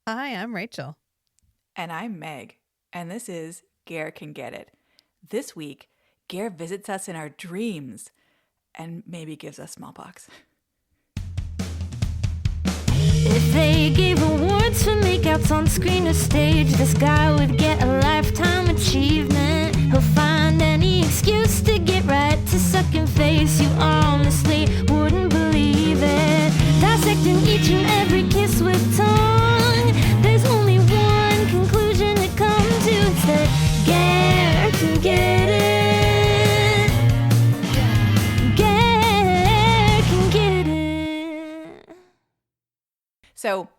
Hi, I'm Rachel. And I'm Meg, and this is Ger Can Get It. This week, Ger visits us in our dreams and maybe gives us smallpox. If they gave awards for makeouts on screen or stage, this guy would get a lifetime achievement. He'll find any excuse to get right to sucking face. You honestly wouldn't believe it. Dissecting each and every kiss with tongue. There's only one conclusion to come to. It's that Ger can get it. Ger can get it. So,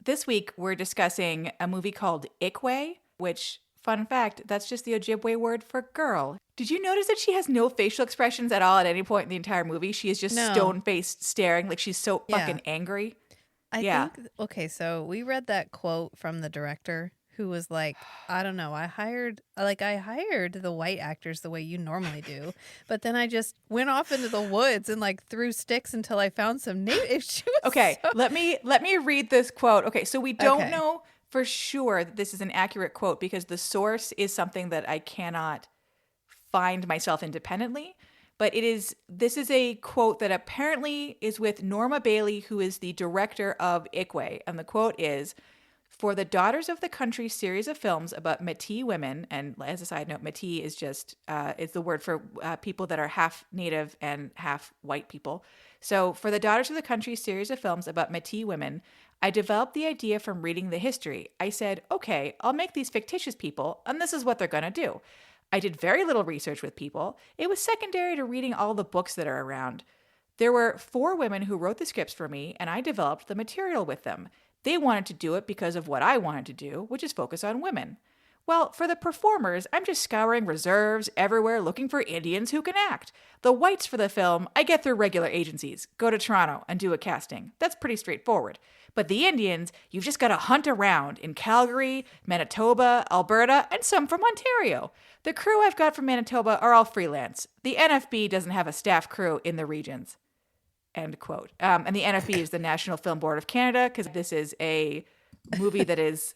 this week we're discussing a movie called Ikwe, which, fun fact, that's just the Ojibwe word for girl. Did you notice that she has no facial expressions at all at any point in the entire movie? She is just No. stone-faced staring like she's so Yeah. fucking angry. I Yeah. think, okay, so we read that quote from the director who was like, I don't know, I hired the white actors the way you normally do, but then I just went off into the woods and like threw sticks until I found some native. She was Okay, so- let me read this quote. Okay, so we don't Okay. know for sure that this is an accurate quote because the source is something that I cannot find myself independently, but this is a quote that apparently is with Norma Bailey, who is the director of Ikwe, and the quote is, "For the Daughters of the Country series of films about Métis women," and as a side note, Métis is just it's the word for people that are half Native and half white people. So, for the Daughters of the Country series of films about Métis women, I developed the idea from reading the history. I said, okay, I'll make these fictitious people, and this is what they're going to do. I did very little research with people. It was secondary to reading all the books that are around. There were 4 women who wrote the scripts for me, and I developed the material with them. They wanted to do it because of what I wanted to do, which is focus on women. Well, for the performers, I'm just scouring reserves everywhere looking for Indians who can act. The whites for the film, I get through regular agencies. Go to Toronto and do a casting. That's pretty straightforward. But the Indians, you've just got to hunt around in Calgary, Manitoba, Alberta, and some from Ontario. The crew I've got from Manitoba are all freelance. The NFB doesn't have a staff crew in the regions. End quote. And the NFB is the National Film Board of Canada, because this is a movie that is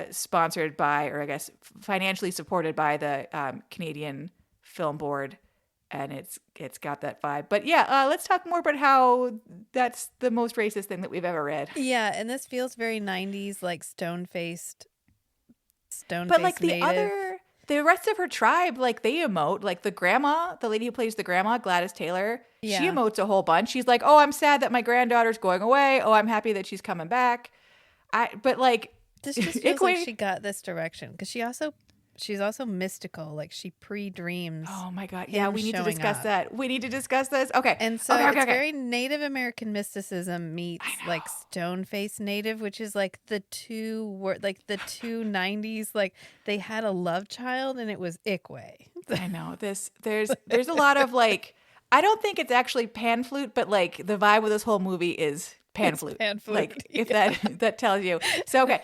sponsored by, or I guess financially supported by, the Canadian Film Board, and it's got that vibe. But yeah, let's talk more about how that's the most racist thing that we've ever read. Yeah, and this feels very 90s, like stone-faced But like native. the rest of her tribe, like they emote. Like the grandma, the lady who plays the grandma, Gladys Taylor, she Yeah. emotes a whole bunch. She's like, "Oh, I'm sad that my granddaughter's going away. Oh, I'm happy that she's coming back." But like, This just feels like Ikwe- she got this direction because she's also mystical. Like she pre-dreams. Oh my God. Yeah, him we need to showing discuss up. that. We need to discuss this. Okay. And so okay, it's very Native American mysticism meets like stone-faced native, which is like the two 90s. Like they had a love child and it was Ikwe. I know this. There's a lot of like, I don't think it's actually pan flute, but like the vibe of this whole movie is pan flute. pan flute, Like if that tells you. So okay,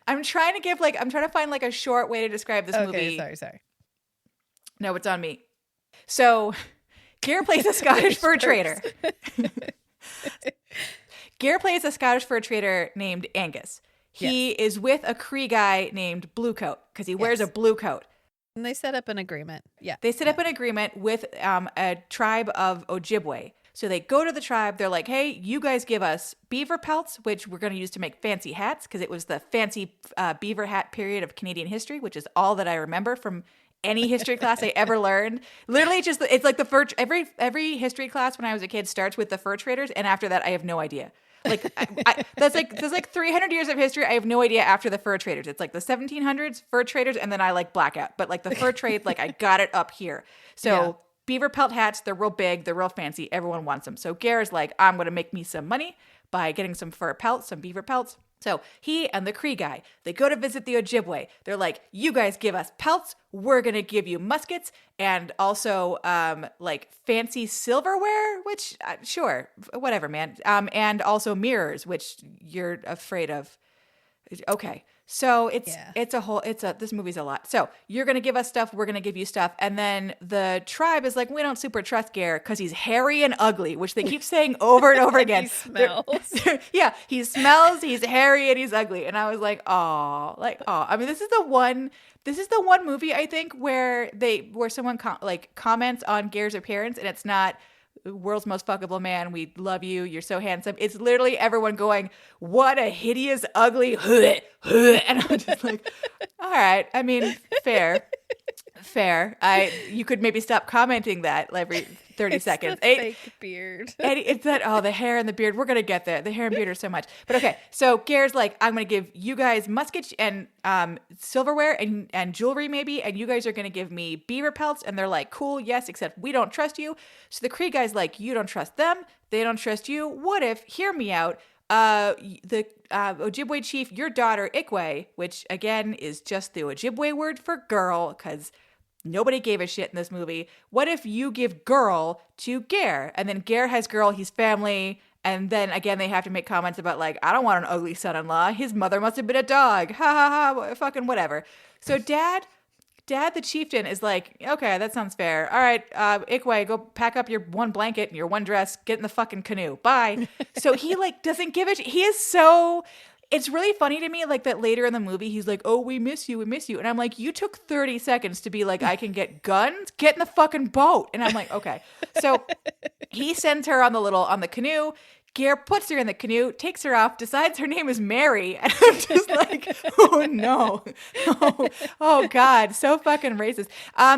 I'm trying to find like a short way to describe this movie. Okay, sorry. No, it's on me. So Ger plays a Scottish fur trader. Ger plays a Scottish fur trader named Angus. He is with a Cree guy named Bluecoat because he wears a blue coat. And they set up an agreement. Yeah. They set up an agreement with a tribe of Ojibwe. So they go to the tribe. They're like, hey, you guys give us beaver pelts, which we're going to use to make fancy hats because it was the fancy beaver hat period of Canadian history, which is all that I remember from any history class I ever learned. Literally, it's like the fur. Every history class when I was a kid starts with the fur traders, and after that, I have no idea. Like that's like 300 years of history. I have no idea after the fur traders. It's like the 1700s fur traders, and then I like blackout. But like the fur trade, like I got it up here. So beaver pelt hats, they're real big, they're real fancy. Everyone wants them. So Ger is like, I'm going to make me some money by getting some fur pelts, some beaver pelts. So he and the Cree guy, they go to visit the Ojibwe. They're like, you guys give us pelts, we're going to give you muskets and also like fancy silverware, which sure, whatever, man. And also mirrors, which you're afraid of Okay. So Yeah. this movie's a lot. So you're going to give us stuff. We're going to give you stuff. And then the tribe is like, we don't super trust Ger because he's hairy and ugly, which they keep saying over and over again. He smells. Yeah. He smells, he's hairy, and he's ugly. And I was like, oh, I mean, this is the one movie I think where someone comments on Ger's appearance, and it's not world's most fuckable man, we love you, you're so handsome. It's literally everyone going, what a hideous, ugly, and I'm just like, all right. I mean, fair. You could maybe stop commenting that every 30 seconds. The fake beard. It's that, the hair and the beard. We're going to get there. The hair and beard are so much. But okay, so Ger's like, I'm going to give you guys muskets and silverware and jewelry maybe, and you guys are going to give me beaver pelts. And they're like, cool, yes, except we don't trust you. So the Cree guy's like, you don't trust them. They don't trust you. What if, hear me out, the Ojibwe chief, your daughter, Ikwe, which again is just the Ojibwe word for girl, because nobody gave a shit in this movie. What if you give girl to Ger? And then Ger has girl, he's family. And then again, they have to make comments about like, I don't want an ugly son-in-law. His mother must have been a dog. Ha ha ha, fucking whatever. So dad, the chieftain, is like, okay, that sounds fair. All right, Ikwe, go pack up your one blanket and your one dress. Get in the fucking canoe. Bye. So he like doesn't give a shit. He is so... It's really funny to me, like, that later in the movie, he's like, oh, we miss you. And I'm like, you took 30 seconds to be like, I can get guns? Get in the fucking boat. And I'm like, okay. So he sends her on the canoe. Ger puts her in the canoe, takes her off, decides her name is Mary. And I'm just like, oh, no. Oh, God. So fucking racist.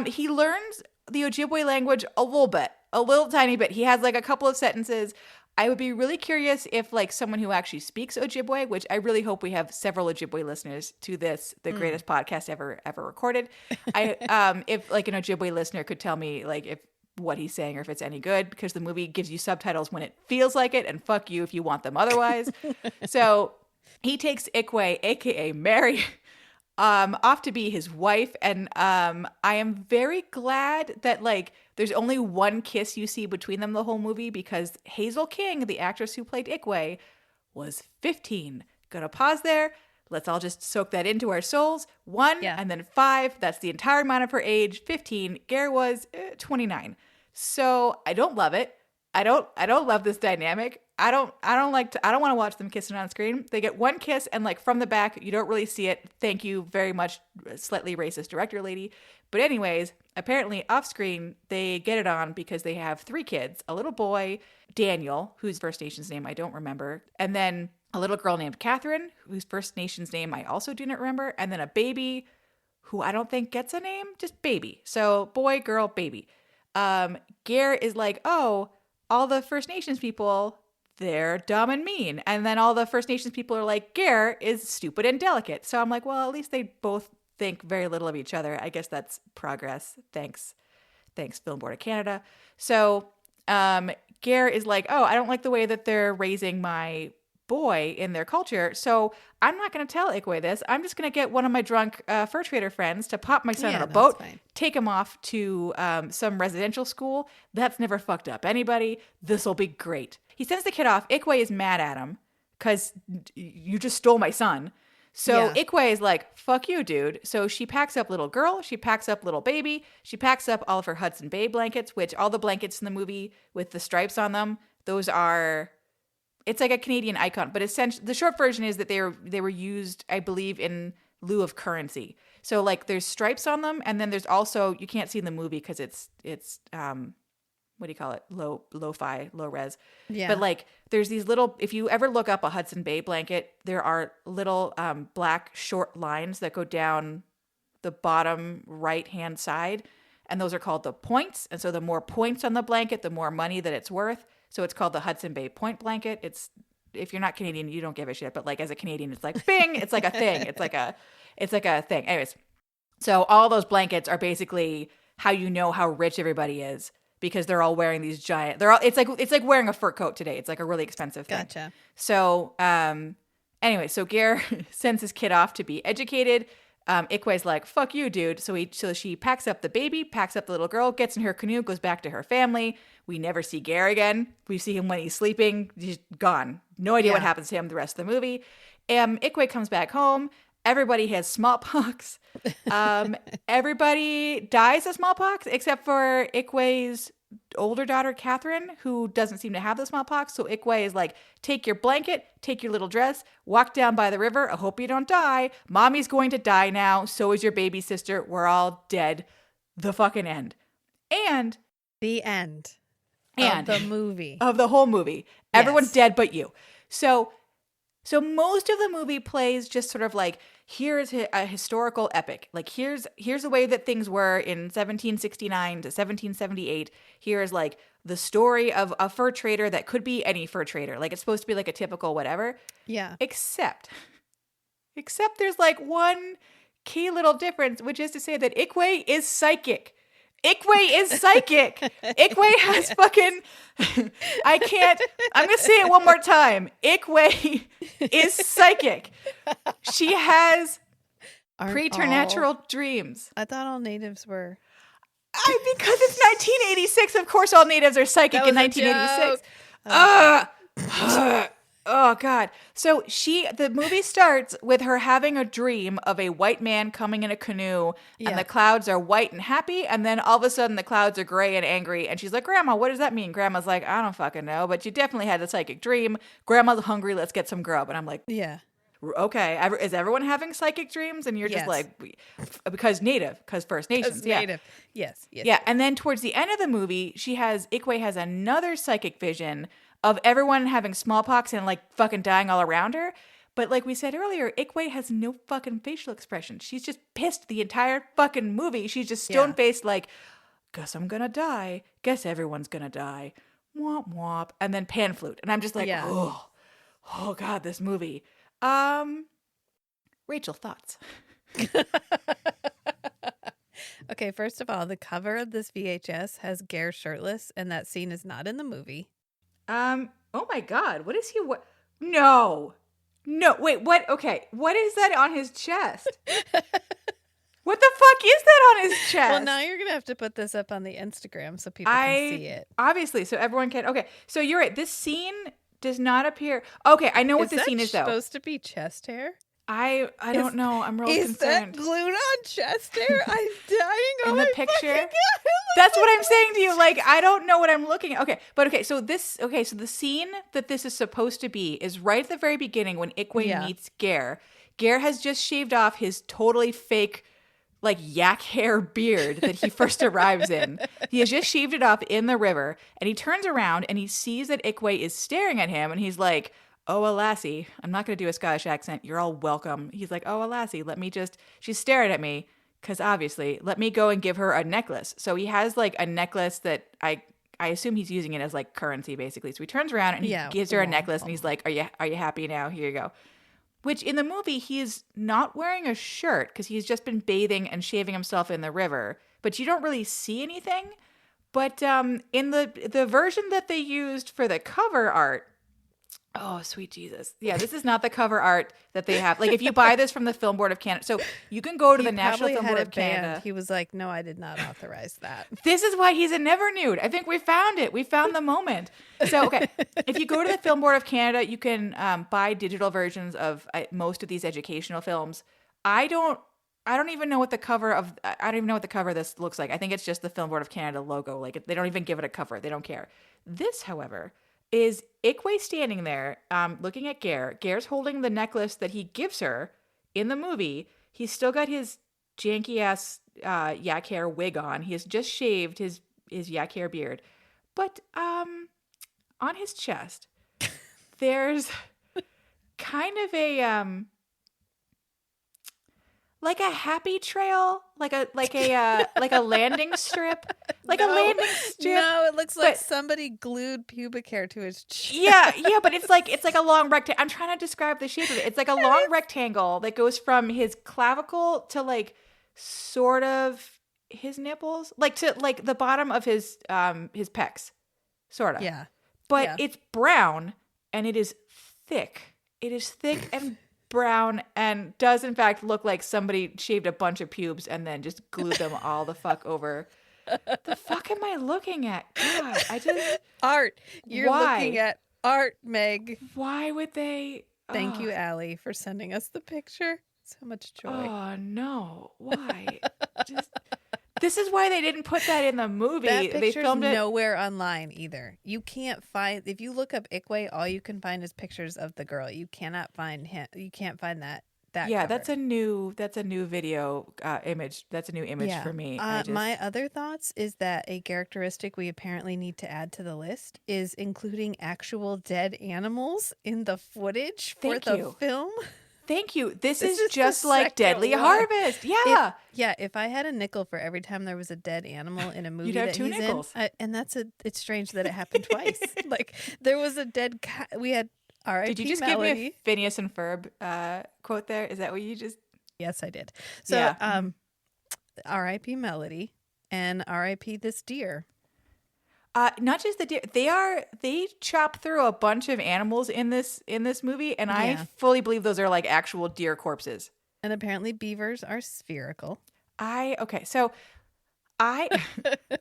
He learns the Ojibwe language a little tiny bit. He has, like, a couple of sentences. I would be really curious if, like, someone who actually speaks Ojibwe, which I really hope we have several Ojibwe listeners to this, the greatest podcast ever recorded. If, like, an Ojibwe listener could tell me, like, if what he's saying or if it's any good, because the movie gives you subtitles when it feels like it, and fuck you if you want them otherwise. So he takes Ikwe, aka Mary, off to be his wife, and I am very glad that, like, there's only one kiss you see between them the whole movie, because Hazel King, the actress who played Ikwe, was 15. Gonna pause there. Let's all just soak that into our souls. 1 and then 5. That's the entire amount of her age. 15. Ger was 29. So I don't love it. I don't love this dynamic. I don't want to watch them kissing on screen. They get one kiss, and like from the back, you don't really see it. Thank you very much, slightly racist director lady. But anyways, apparently off screen, they get it on because they have 3 kids, a little boy, Daniel, whose First Nations name I don't remember, and then a little girl named Catherine, whose First Nations name I also do not remember, and then a baby who I don't think gets a name, just baby. So boy, girl, baby. Ger is like, oh, all the First Nations people, they're dumb and mean. And then all the First Nations people are like, Ger is stupid and delicate. So I'm like, well, at least they both think very little of each other. I guess that's progress. Thanks, Film Board of Canada. So Ger is like, oh, I don't like the way that they're raising my boy in their culture. So I'm not going to tell Ikwe this. I'm just going to get one of my drunk fur trader friends to pop my son on a boat, take him off to some residential school. That's never fucked up anybody. This will be great. He sends the kid off. Ikwe is mad at him because you just stole my son. So Ikwe is like, fuck you, dude. So she packs up little girl. She packs up little baby. She packs up all of her Hudson Bay blankets, which all the blankets in the movie with the stripes on them, those are... It's like a Canadian icon, but essentially the short version is that they were used, I believe, in lieu of currency. So like there's stripes on them, and then there's also, you can't see in the movie because it's what do you call it? Low-fi, low res. Yeah. But like there's these little, if you ever look up a Hudson Bay blanket, there are little black short lines that go down the bottom right-hand side, and those are called the points. And so the more points on the blanket, the more money that it's worth. So it's called the Hudson Bay Point Blanket. It's, if you're not Canadian, you don't give a shit. But like as a Canadian, it's like bing, it's like a thing. It's like a thing. Anyways, so all those blankets are basically how you know how rich everybody is, because they're all wearing these giant. It's like wearing a fur coat today. It's like a really expensive thing. Gotcha. So anyway, so Ger sends his kid off to be educated. Ikwe's like, fuck you, dude. So she packs up the baby, packs up the little girl, gets in her canoe, goes back to her family. We never see Ger again. We see him when he's sleeping. He's gone. No idea what happens to him the rest of the movie. Ikwe comes back home. Everybody has smallpox. Everybody dies of smallpox except for Ikwe's older daughter, Catherine, who doesn't seem to have the smallpox. So Ikwe is like, take your blanket, take your little dress, walk down by the river. I hope you don't die. Mommy's going to die now. So is your baby sister. We're all dead. The fucking end. And the end of the movie. Of the whole movie. Everyone's dead but you. So most of the movie plays just sort of like, here's a historical epic. Like, here's the way that things were in 1769 to 1778. Here's like the story of a fur trader that could be any fur trader. Like, it's supposed to be like a typical whatever. Yeah. Except there's like one key little difference, which is to say that Ikwe is psychic. Ikwe is psychic. Ikwe has fucking, I'm going to say it one more time. Ikwe is psychic. She has preternatural dreams. I thought all natives were. Because it's 1986. Of course all natives are psychic in 1986. Oh, God. So the movie starts with her having a dream of a white man coming in a canoe, and the clouds are white and happy, and then all of a sudden the clouds are gray and angry, and she's like, Grandma, what does that mean? Grandma's like, I don't fucking know, but you definitely had a psychic dream. Grandma's hungry, let's get some grub. And I'm like, yeah. Okay, is everyone having psychic dreams? And you're just like, because First Nations. Yeah. Native. Yes. Yeah, and then towards the end of the movie, Ikwe has another psychic vision of everyone having smallpox and like fucking dying all around her. But like we said earlier, Ikwe has no fucking facial expression. She's just pissed the entire fucking movie. She's just stone-faced like, guess I'm gonna die. Guess everyone's gonna die. Womp womp. And then pan flute. And I'm just like, oh God, this movie. Rachel, thoughts? Okay, first of all, the cover of this VHS has Ger shirtless, and that scene is not in the movie. Oh my God, what is he? No, wait, what? Okay, what is that on his chest? What the fuck is that on his chest? Well, now you're going to have to put this up on the Instagram so people can see it. Obviously, so everyone can. Okay, so you're right. This scene does not appear. Okay, I know what the scene is, though. Is that supposed to be chest hair? I don't know. I'm real concerned. Is that glued on chest hair? I'm dying. In the picture? That's what I'm saying to you. Like, I don't know what I'm looking at. Okay. So the scene that this is supposed to be is right at the very beginning when Ikwe meets Ger. Ger has just shaved off his totally fake, like, yak hair beard that he first arrives in. He has just shaved it off in the river, and he turns around and he sees that Ikwe is staring at him, and he's like, oh, a lassie. I'm not going to do a Scottish accent. You're all welcome. He's like, oh, a lassie. She's staring at me because obviously, let me go and give her a necklace. So he has like a necklace that I assume he's using it as like currency basically. So he turns around and he gives her a necklace and he's like, are you happy now? Here you go. Which in the movie, he is not wearing a shirt because he's just been bathing and shaving himself in the river. But you don't really see anything. But in the version that they used for the cover art, oh, sweet Jesus. Yeah, this is not the cover art that they have. Like, if you buy this from the Film Board of Canada, so you can go to the National Film Board of Canada. He was like, no, I did not authorize that. This is why he's a never nude. I think we found it. We found the moment. So, okay, if you go to the Film Board of Canada, you can buy digital versions of most of these educational films. I don't even know what the cover of this looks like. I think it's just the Film Board of Canada logo. Like, they don't even give it a cover. They don't care. This, however, is Ikwe standing there looking at Ger. Ger's holding the necklace that he gives her in the movie. He's still got his janky-ass yak hair wig on. He has just shaved his yak hair beard. But on his chest, there's kind of a like a happy trail, like a landing strip, a landing strip. No, it looks like somebody glued pubic hair to his chest. Yeah, but it's like a long rectangle. I'm trying to describe the shape of it. It's like a long rectangle that goes from his clavicle to like sort of his nipples, like to like the bottom of his pecs, sort of. Yeah, but it's brown and it is thick. It is thick and brown and does in fact look like somebody shaved a bunch of pubes and then just glued them all the fuck over. The fuck am I looking at? God, I just Art. You're Why? looking at art, Meg. Why would they? Thank you, Allie, for sending us the picture. So much joy. Oh no! Why? This is why they didn't put that in the movie. That They picture's filmed it. nowhere online either. You can't find, if you look up Ikwe, all you can find is pictures of the girl. You cannot find him. You can't find that. Yeah, cover. that's a new video image. That's a new image for me. My other thoughts is that a characteristic we apparently need to add to the list is including actual dead animals in the footage for the film. Thank you. This is is just the like second Deadly one. Harvest. Yeah. If I had a nickel for every time there was a dead animal in a movie You'd have that two he's nickels. in, and it's strange that it happened twice. Like there was a dead cat. We had R.I.P. Did you just Melody. give me a Phineas and Ferb quote there? Is that what you just? Yes, I did. So, Yeah. R.I.P. Melody and R.I.P. this deer. Not just the deer. They chop through a bunch of animals in this movie, and I Yeah. fully believe those are like actual deer corpses. And apparently beavers are spherical. So I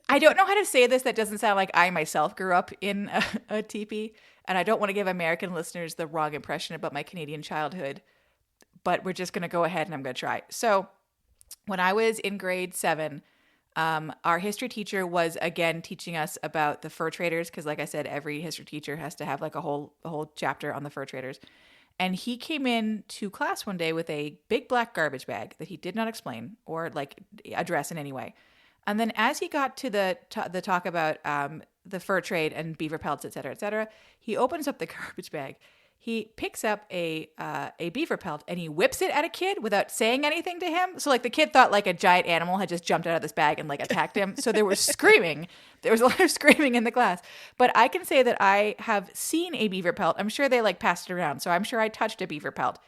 don't know how to say this that doesn't sound like I myself grew up in a teepee, and I don't want to give American listeners the wrong impression about my Canadian childhood, but we're just going to go ahead and I'm going to try. So when I was in grade 7, our history teacher was again teaching us about the fur traders, because like I said, every history teacher has to have like a whole chapter on the fur traders. And he came in to class one day with a big black garbage bag that he did not explain or like address in any way. And then as he got to the talk about the fur trade and beaver pelts, et cetera, he opens up the garbage bag. He picks up a beaver pelt and he whips it at a kid without saying anything to him. So like the kid thought like a giant animal had just jumped out of this bag and like attacked him. So there was screaming. There was a lot of screaming in the class. But I can say that I have seen a beaver pelt. I'm sure they like passed it around. So I'm sure I touched a beaver pelt.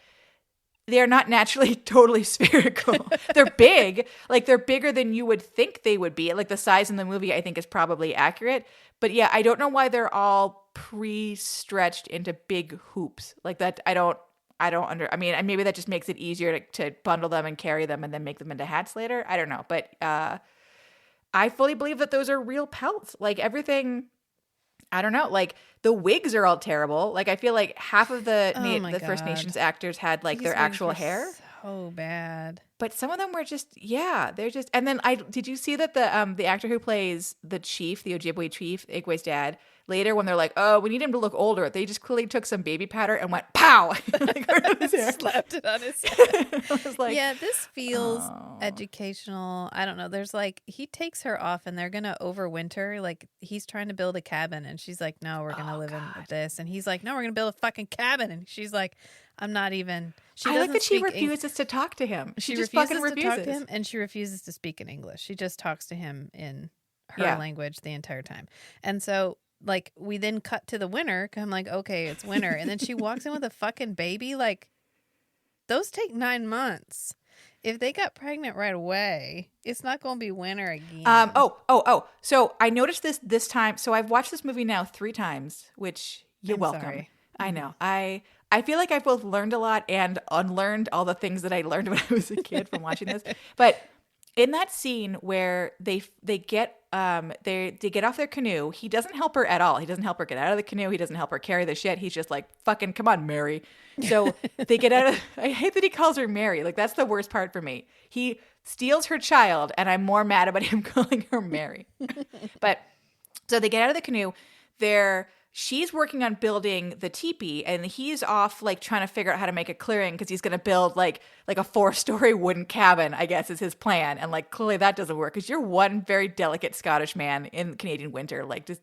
They're not naturally totally spherical. They're big. Like they're bigger than you would think they would be. Like the size in the movie I think is probably accurate. But yeah, I don't know why they're all pre-stretched into big hoops like that. I mean, maybe that just makes it easier to bundle them and carry them and then make them into hats later. I don't know. But I fully believe that those are real pelts. Like everything, I don't know. Like the wigs are all terrible. Like I feel like half of the First Nations actors had like their actual hair. So bad. But some of them were just, they're just. And then did you see that the actor who plays the chief, the Ojibwe chief, Ikwe's dad, later when they're like, oh, we need him to look older, they just clearly took some baby powder and went pow, like, slapped it on his head. I was like, yeah, this feels educational. I don't know. There's like he takes her off and they're gonna overwinter. Like he's trying to build a cabin and she's like, no, we're gonna live in this. And he's like, no, we're gonna build a fucking cabin. And she's like, I'm not even. I like that she refuses to talk to him. She just fucking refuses to talk to him, and she refuses to speak in English. She just talks to him in her language the entire time. And so, like, we then cut to the winter. I'm like, okay, it's winter, and then she walks in with a fucking baby. Like, those take 9 months. If they got pregnant right away, it's not going to be winter again. So I noticed this time. So I've watched this movie now 3 times, which you're welcome. Sorry. I know. I feel like I've both learned a lot and unlearned all the things that I learned when I was a kid from watching this. But in that scene where they get off their canoe, he doesn't help her at all. He doesn't help her get out of the canoe. He doesn't help her carry the shit. He's just like, fucking come on, Mary. So they get out of. I hate that he calls her Mary. Like that's the worst part for me. He steals her child, and I'm more mad about him calling her Mary. But so they get out of the canoe. She's working on building the teepee, and he's off like trying to figure out how to make a clearing because he's going to build like a 4-story wooden cabin, I guess is his plan. And like clearly that doesn't work because you're one very delicate Scottish man in Canadian winter. Like just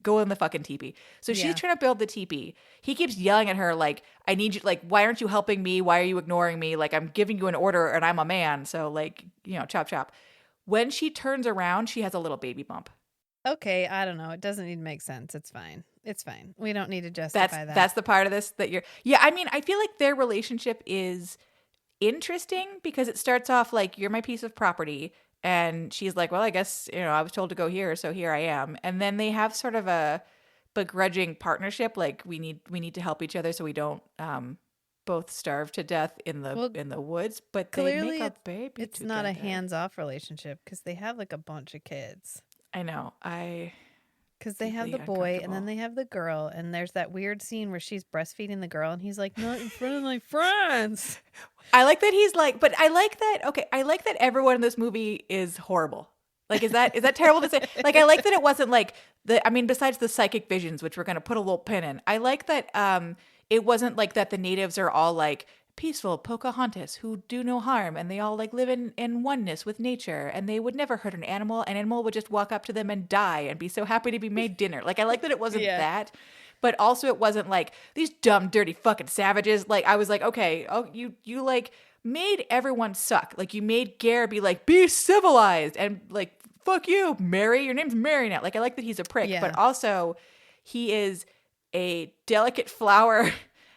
go in the fucking teepee. So she's trying to build the teepee. He keeps yelling at her like, I need you, like, why aren't you helping me? Why are you ignoring me? Like I'm giving you an order and I'm a man. So like, chop chop. When she turns around, she has a little baby bump. Okay, I don't know. It doesn't need to make sense. It's fine. It's fine. We don't need to justify that. That's the part of this that you're... Yeah, I mean, I feel like their relationship is interesting because it starts off like, you're my piece of property. And she's like, well, I guess, I was told to go here, so here I am. And then they have sort of a begrudging partnership. Like, we need to help each other so we don't both starve to death in the woods, but they Clearly, make a baby it's together. not a hands-off relationship because they have like a bunch of kids. I know. Because they have the boy and then they have the girl, and there's that weird scene where she's breastfeeding the girl, and he's like, "Not in front of my friends." I like that he's like, but I like that. Okay, I like that everyone in this movie is horrible. Like, is that terrible to say? Like, I like that it wasn't like besides the psychic visions, which we're gonna put a little pin in. I like that it wasn't like that the natives are all like peaceful Pocahontas who do no harm, and they all like live in oneness with nature, and they would never hurt an animal would just walk up to them and die and be so happy to be made dinner. Like, I like that it wasn't that, but also it wasn't like these dumb dirty fucking savages. Like, I was like, okay, oh, you like made everyone suck. Like, you made Ger be like, be civilized, and like, fuck you, Mary, your name's Mary now. Like, I like that he's a prick, but also he is a delicate flower.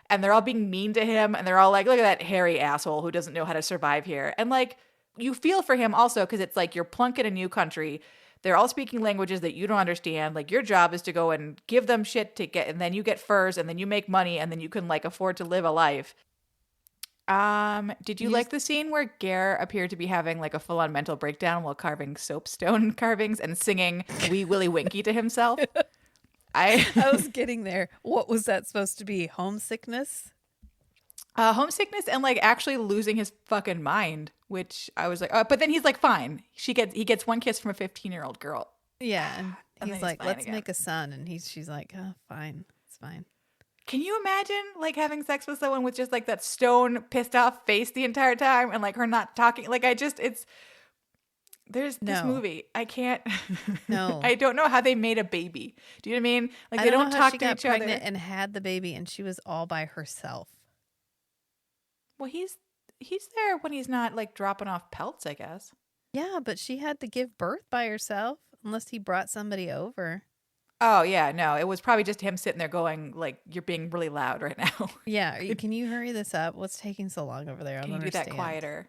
And they're all being mean to him, and they're all like, look at that hairy asshole who doesn't know how to survive here. And like, you feel for him also, because it's like you're plunk in a new country. They're all speaking languages that you don't understand. Like, your job is to go and give them shit to get, and then you get furs, and then you make money, and then you can like afford to live a life. Did you like the scene where Ger appeared to be having like a full-on mental breakdown while carving soapstone carvings and singing Wee Willie Winky to himself? I was getting there. What was that supposed to be? Homesickness? Homesickness and like actually losing his fucking mind, which I was like, but then he's like, fine. He gets one kiss from a 15-year-old girl. Yeah, and he's like, let's again. make a son, and she's like, oh, fine, it's fine. Can you imagine like having sex with someone with just like that stone pissed off face the entire time and like her not talking? Like, there's this movie. I can't. No. I don't know how they made a baby. Do you know what I mean? Like, they don't talk to each other. And had the baby, and she was all by herself. Well, he's there when he's not like dropping off pelts, I guess. Yeah, but she had to give birth by herself, unless he brought somebody over. Oh yeah, no, it was probably just him sitting there going like, "You're being really loud right now." Yeah, can you hurry this up? What's taking so long over there? I don't understand. Do that quieter?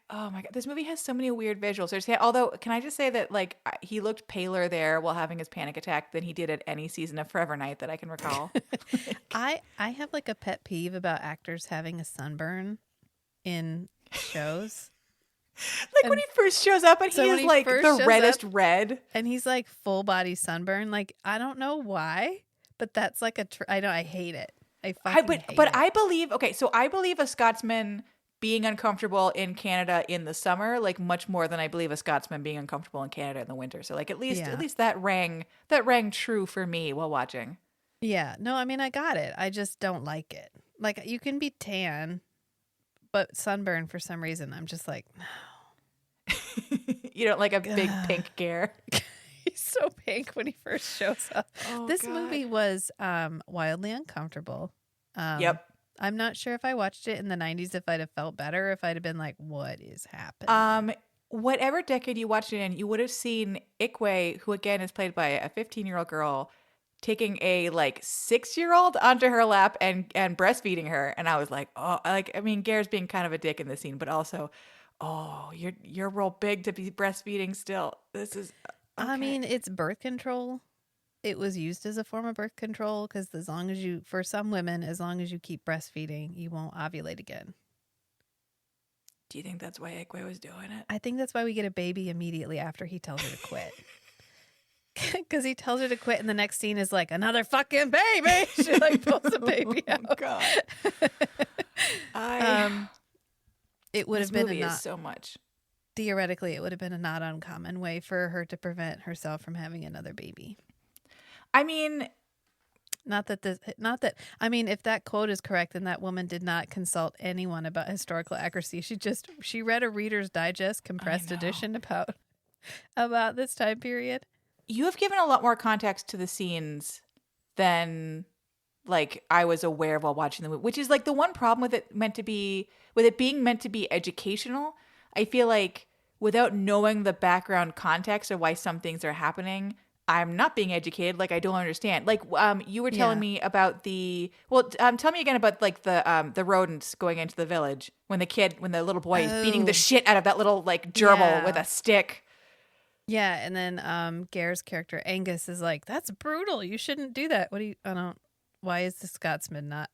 Oh my God, this movie has so many weird visuals. Although, can I just say that like he looked paler there while having his panic attack than he did at any season of Forever Night that I can recall. I have like a pet peeve about actors having a sunburn in shows. Like, when he first shows up and he is like the reddest red, and he's like full body sunburn. Like, I don't know why, but that's like I hate it. Hate it. I believe I believe a Scotsman being uncomfortable in Canada in the summer, like much more than I believe a Scotsman being uncomfortable in Canada in the winter. So like at least that rang true for me while watching. Yeah. No, I mean, I got it. I just don't like it. Like, you can be tan, but sunburn for some reason, I'm just like, no. You don't like a big pink Ger? He's so pink when he first shows up. Oh, this God. movie was wildly uncomfortable. Yep. I'm not sure if I watched it in the 90s if I'd have felt better, if I'd have been like, what is happening? Whatever decade you watched it in, you would have seen Ikwe, who again is played by a 15-year-old girl, taking a like 6-year-old onto her lap and breastfeeding her. And I was like, oh, like, I mean, Ger's being kind of a dick in this scene, but also, oh, you're real big to be breastfeeding still. This is, okay. I mean, it's birth control. It was used as a form of birth control because for some women, as long as you keep breastfeeding, you won't ovulate again. Do you think that's why Ikwe was doing it? I think that's why we get a baby immediately after he tells her to quit. Because he tells her to quit, and the next scene is like, another fucking baby. She like pulls the baby out. Oh, God. It would have been so much. Theoretically, it would have been a not uncommon way for her to prevent herself from having another baby. I mean, if that quote is correct, then that woman did not consult anyone about historical accuracy. She read a Reader's Digest compressed edition about this time period. You have given a lot more context to the scenes than like I was aware of while watching the movie, which is like the one problem with it being meant to be educational. I feel like without knowing the background context of why some things are happening, I'm not being educated. Like, I don't understand. Like, you were telling me about tell me again about like the rodents going into the village when the little boy is beating the shit out of that little like gerbil with a stick. Yeah, and then Ger's character Angus is like, "That's brutal. You shouldn't do that." Why is the Scotsman not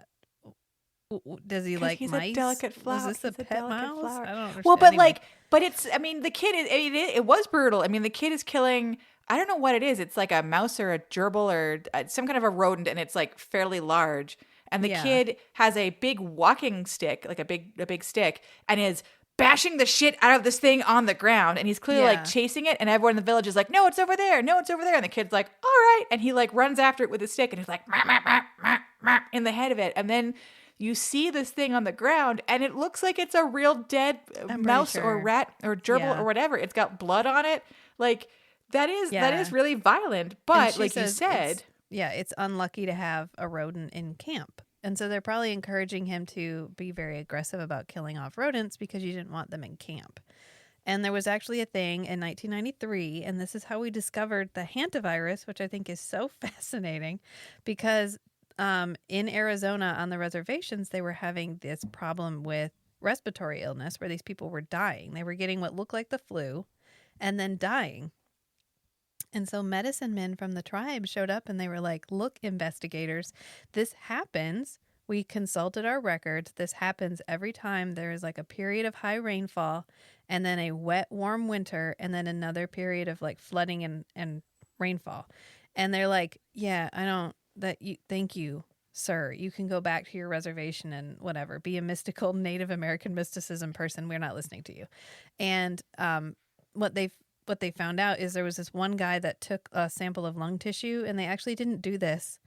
Does he 'Cause like he's mice? a delicate flower. Was this a He's pet delicate mouse? flower. I don't understand. Well, but Anyway. like, but it's. I mean, the kid is. I mean, it was brutal. I mean, the kid is killing. I don't know what it is. It's like a mouse or a gerbil or some kind of a rodent, and it's like fairly large. And the Yeah. kid has a big walking stick, like a big stick, and is bashing the shit out of this thing on the ground. And he's clearly Yeah. like chasing it, and everyone in the village is like, "No, it's over there. No, it's over there." And the kid's like, "All right," and he like runs after it with his stick, and he's like, "Mah, mah, mah, mah, mah," in the head of it, and then you see this thing on the ground, and it looks like it's a real dead I'm mouse pretty or sure. rat or gerbil Yeah. or whatever. It's got blood on it. Like that Yeah. is really violent. And But she like you says said, it's unlucky to have a rodent in camp. And so they're probably encouraging him to be very aggressive about killing off rodents because you didn't want them in camp. And there was actually a thing in 1993, and this is how we discovered the hantavirus, which I think is so fascinating because in Arizona on the reservations, they were having this problem with respiratory illness where these people were dying. They were getting what looked like the flu and then dying. And so medicine men from the tribe showed up and they were like, look, investigators, this happens. We consulted our records. This happens every time there is like a period of high rainfall and then a wet, warm winter and then another period of like flooding and rainfall. And they're like, yeah, thank you, sir. You can go back to your reservation and whatever, be a mystical Native American mysticism person. We're not listening to you. And what they found out is there was this one guy that took a sample of lung tissue, and they actually didn't do this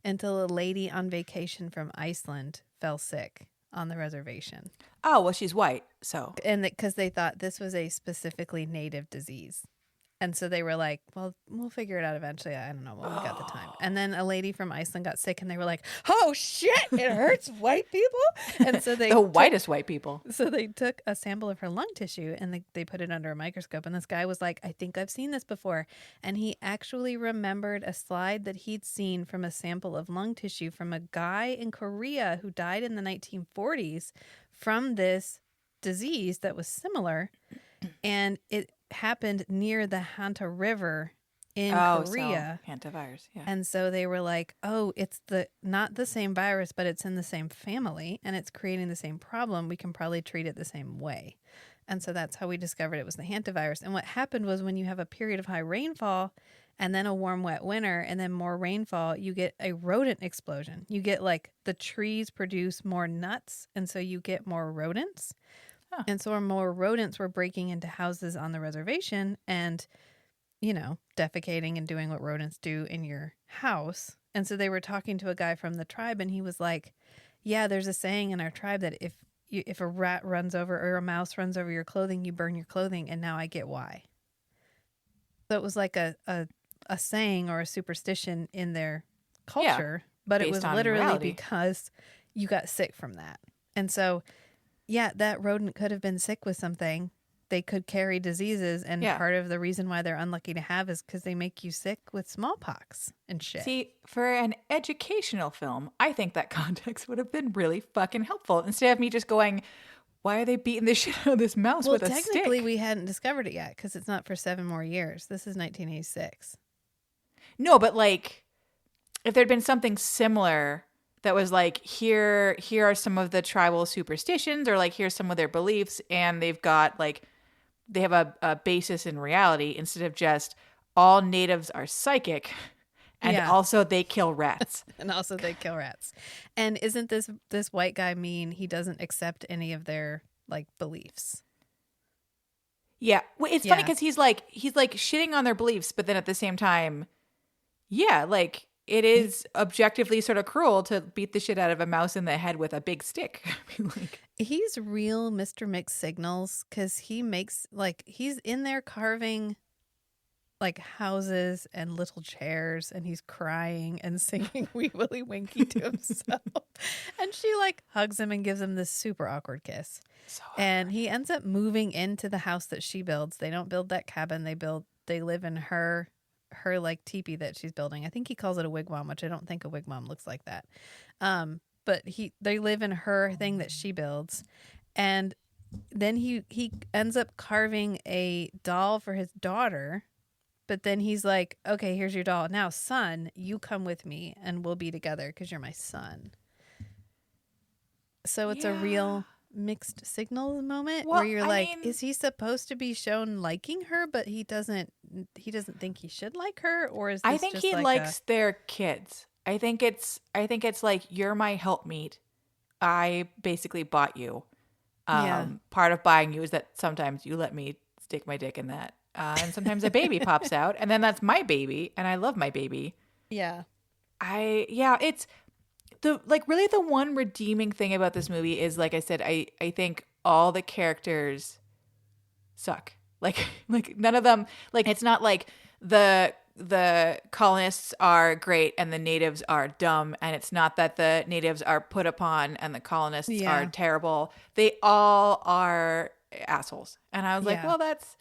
until a lady on vacation from Iceland fell sick on the reservation. oh well, she's white, so And because they thought this was a specifically native disease. And so they were like, well, we'll figure it out eventually. I don't know when we got the time. And then a lady from Iceland got sick and they were like, oh shit, it hurts white people. And so they the whitest white people. So they took a sample of her lung tissue and they put it under a microscope. And this guy was like, I think I've seen this before. And he actually remembered a slide that he'd seen from a sample of lung tissue from a guy in Korea who died in the 1940s from this disease that was similar. And it happened near the Hanta River in Korea. So hantavirus, yeah. And so they were like, oh, it's not the same virus, but it's in the same family and it's creating the same problem. We can probably treat it the same way. And so that's how we discovered it was the hantavirus. And what happened was when you have a period of high rainfall and then a warm, wet winter and then more rainfall, you get a rodent explosion. You get like the trees produce more nuts. And so you get more rodents. Huh. And so more rodents were breaking into houses on the reservation and, defecating and doing what rodents do in your house. And so they were talking to a guy from the tribe and he was like, yeah, there's a saying in our tribe that if a rat runs over or a mouse runs over your clothing, you burn your clothing. And now I get why. So it was like a saying or a superstition in their culture, but it based was on literally reality. because you got sick from that. And so yeah, that rodent could have been sick with something. They could carry diseases, and part of the reason why they're unlucky to have is because they make you sick with smallpox and shit. See, for an educational film, I think that context would have been really fucking helpful. Instead of me just going, why are they beating the shit out of this mouse with a stick? Well, technically, we hadn't discovered it yet because it's not for 7 more years. This is 1986. No, but like, if there'd been something similar that was like, here are some of the tribal superstitions, or like, here's some of their beliefs, and they've got like, they have a basis in reality instead of just all natives are psychic and also they kill rats. And also they kill rats. And isn't this white guy mean he doesn't accept any of their like beliefs? Yeah. Well, it's funny because he's like shitting on their beliefs, but then at the same time, like, it is objectively sort of cruel to beat the shit out of a mouse in the head with a big stick. I mean, like, he's real Mr. Mixed Signals because he makes like he's in there carving like houses and little chairs, and he's crying and singing "Wee Willie Winky" to himself. And she like hugs him and gives him this super awkward kiss. so And he ends up moving into the house that she builds. They don't build that cabin. They live in her like teepee that she's building. I think he calls it a wigwam, which I don't think a wigwam looks like that. But they live in her thing that she builds. And then he ends up carving a doll for his daughter. But then he's like, okay, here's your doll. Now, son, you come with me and we'll be together because you're my son. so it's a real mixed signals moment Well, where you're I like, mean- is he supposed to be shown liking her, but he doesn't think he should like her, or is this I think just he like likes their kids. I think it's like, you're my helpmeet. I basically bought you. Yeah. Part of buying you is that sometimes you let me stick my dick in that. And sometimes a baby pops out, and then that's my baby, and I love my baby. yeah. It's really the one redeeming thing about this movie is, like I said, I think all the characters suck. Like none of them, like, it's not like the colonists are great and the natives are dumb, and it's not that the natives are put upon and the colonists are terrible. They all are assholes. And I was like, well, that's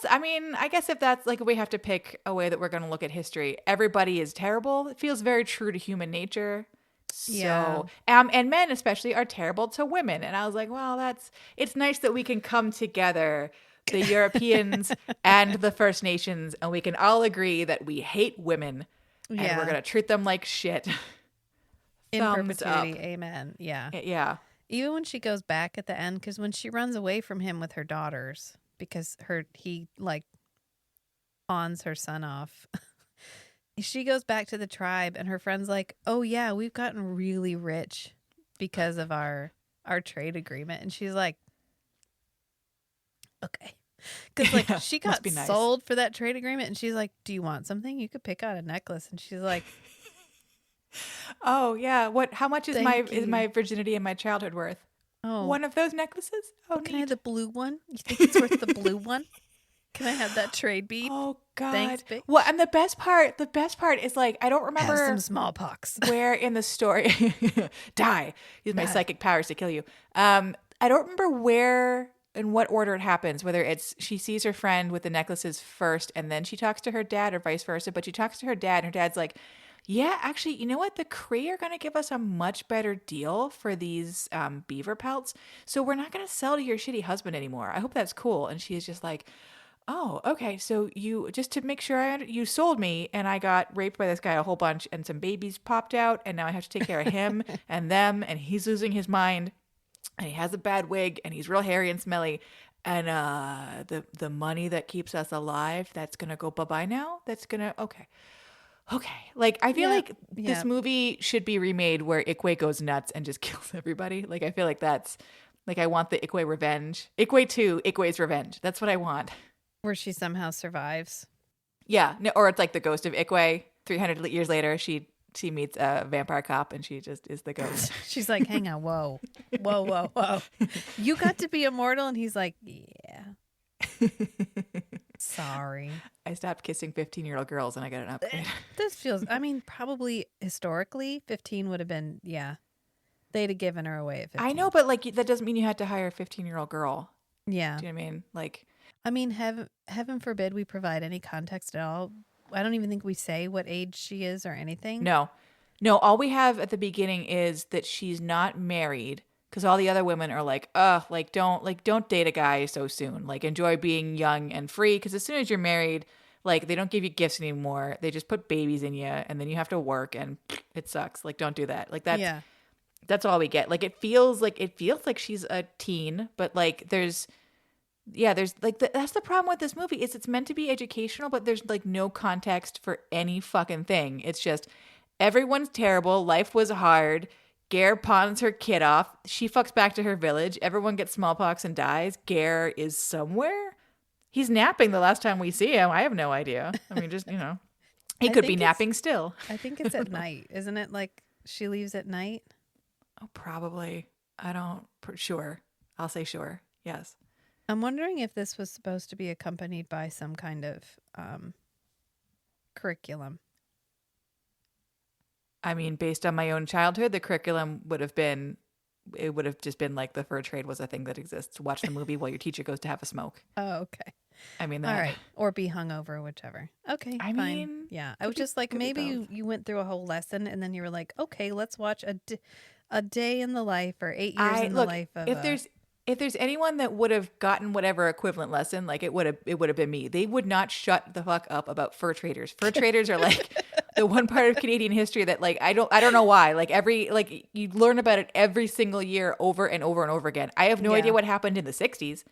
I mean, I guess if that's like, we have to pick a way that we're going to look at history, everybody is terrible. It feels very true to human nature. So, and men especially are terrible to women. And I was like, well, it's nice that we can come together, the Europeans and the First Nations, and we can all agree that we hate women and we're going to treat them like shit. In Thumbs perpetuity. up. Amen. Yeah. Yeah. Even when she goes back at the end, because when she runs away from him with her daughters, because he like pawns her son off. She goes back to the tribe and her friend's like, oh yeah, we've gotten really rich because of our trade agreement. And she's like, okay. Because like she got nice. sold for that trade agreement, and she's like, do you want something? You could pick out a necklace. And she's like, oh yeah, how much is my virginity and my childhood worth? oh, One of those necklaces? Oh, can I have neat. the blue one? You think it's worth the blue one? Can I have that trade bead? Oh God. Thanks, bitch. Well, and the best part is, like, I don't remember Have some smallpox. where in the story die. Use my psychic powers to kill you. I don't remember where in what order it happens, whether it's she sees her friend with the necklaces first and then she talks to her dad, or vice versa, but she talks to her dad and her dad's like, yeah, actually, you know what? The Cree are going to give us a much better deal for these beaver pelts. So we're not going to sell to your shitty husband anymore. I hope that's cool. And she is just like, oh, okay. So you, just to make sure you sold me, and I got raped by this guy a whole bunch, and some babies popped out, and now I have to take care of him and them, and he's losing his mind, and he has a bad wig, and he's real hairy and smelly. And the money that keeps us alive, that's going to go bye-bye now? That's going to, okay. Like, I feel like this movie should be remade where Ikwe goes nuts and just kills everybody. Like, I feel like that's, like, I want the Ikwe revenge. Ikwe 2, Ikwe's revenge. That's what I want. Where she somehow survives. Yeah. No, or it's like the ghost of Ikwe. 300 years later, she meets a vampire cop and she just is the ghost. She's like, hang on, whoa. You got to be immortal? And he's like, yeah. Sorry. I stopped kissing 15-year-old girls and I got an upgrade. This feels, I mean, probably historically, 15 would have been, they'd have given her away at 15. I know, but like, that doesn't mean you had to hire a 15-year-old girl. Yeah. Do you know what I mean? Like, I mean, heaven forbid we provide any context at all. I don't even think we say what age she is or anything. No, all we have at the beginning is that she's not married, because all the other women are like, don't date a guy so soon. Like, enjoy being young and free, because as soon as you're married, like, they don't give you gifts anymore. They just put babies in you, and then you have to work, and it sucks. Like, don't do that. Like, that's all we get. Like, it feels like she's a teen, but like there's like that's the problem with this movie is it's meant to be educational, but there's like no context for any fucking thing. It's just everyone's terrible. Life was hard. Ger pawns her kid off. She fucks back to her village. Everyone gets smallpox and dies. Ger is somewhere. He's napping the last time we see him. I have no idea. I mean, just, he could be napping still. I think it's at night. Isn't it like she leaves at night? Oh, probably. Sure. I'll say sure. Yes. I'm wondering if this was supposed to be accompanied by some kind of curriculum. I mean, based on my own childhood, the curriculum would have just been like the fur trade was a thing that exists. Watch the movie while your teacher goes to have a smoke. Oh, okay. I mean, all right. Or be hungover, whichever. Okay, I fine. mean, yeah. I was just like, maybe you went through a whole lesson and then you were like, okay, let's watch a day in the life or 8 years in the life of. If there's anyone that would have gotten whatever equivalent lesson, like it would have been me. They would not shut the fuck up about fur traders. Fur traders are like the one part of Canadian history that like I don't know why. Like you learn about it every single year over and over and over again. I have no idea what happened in the 60s.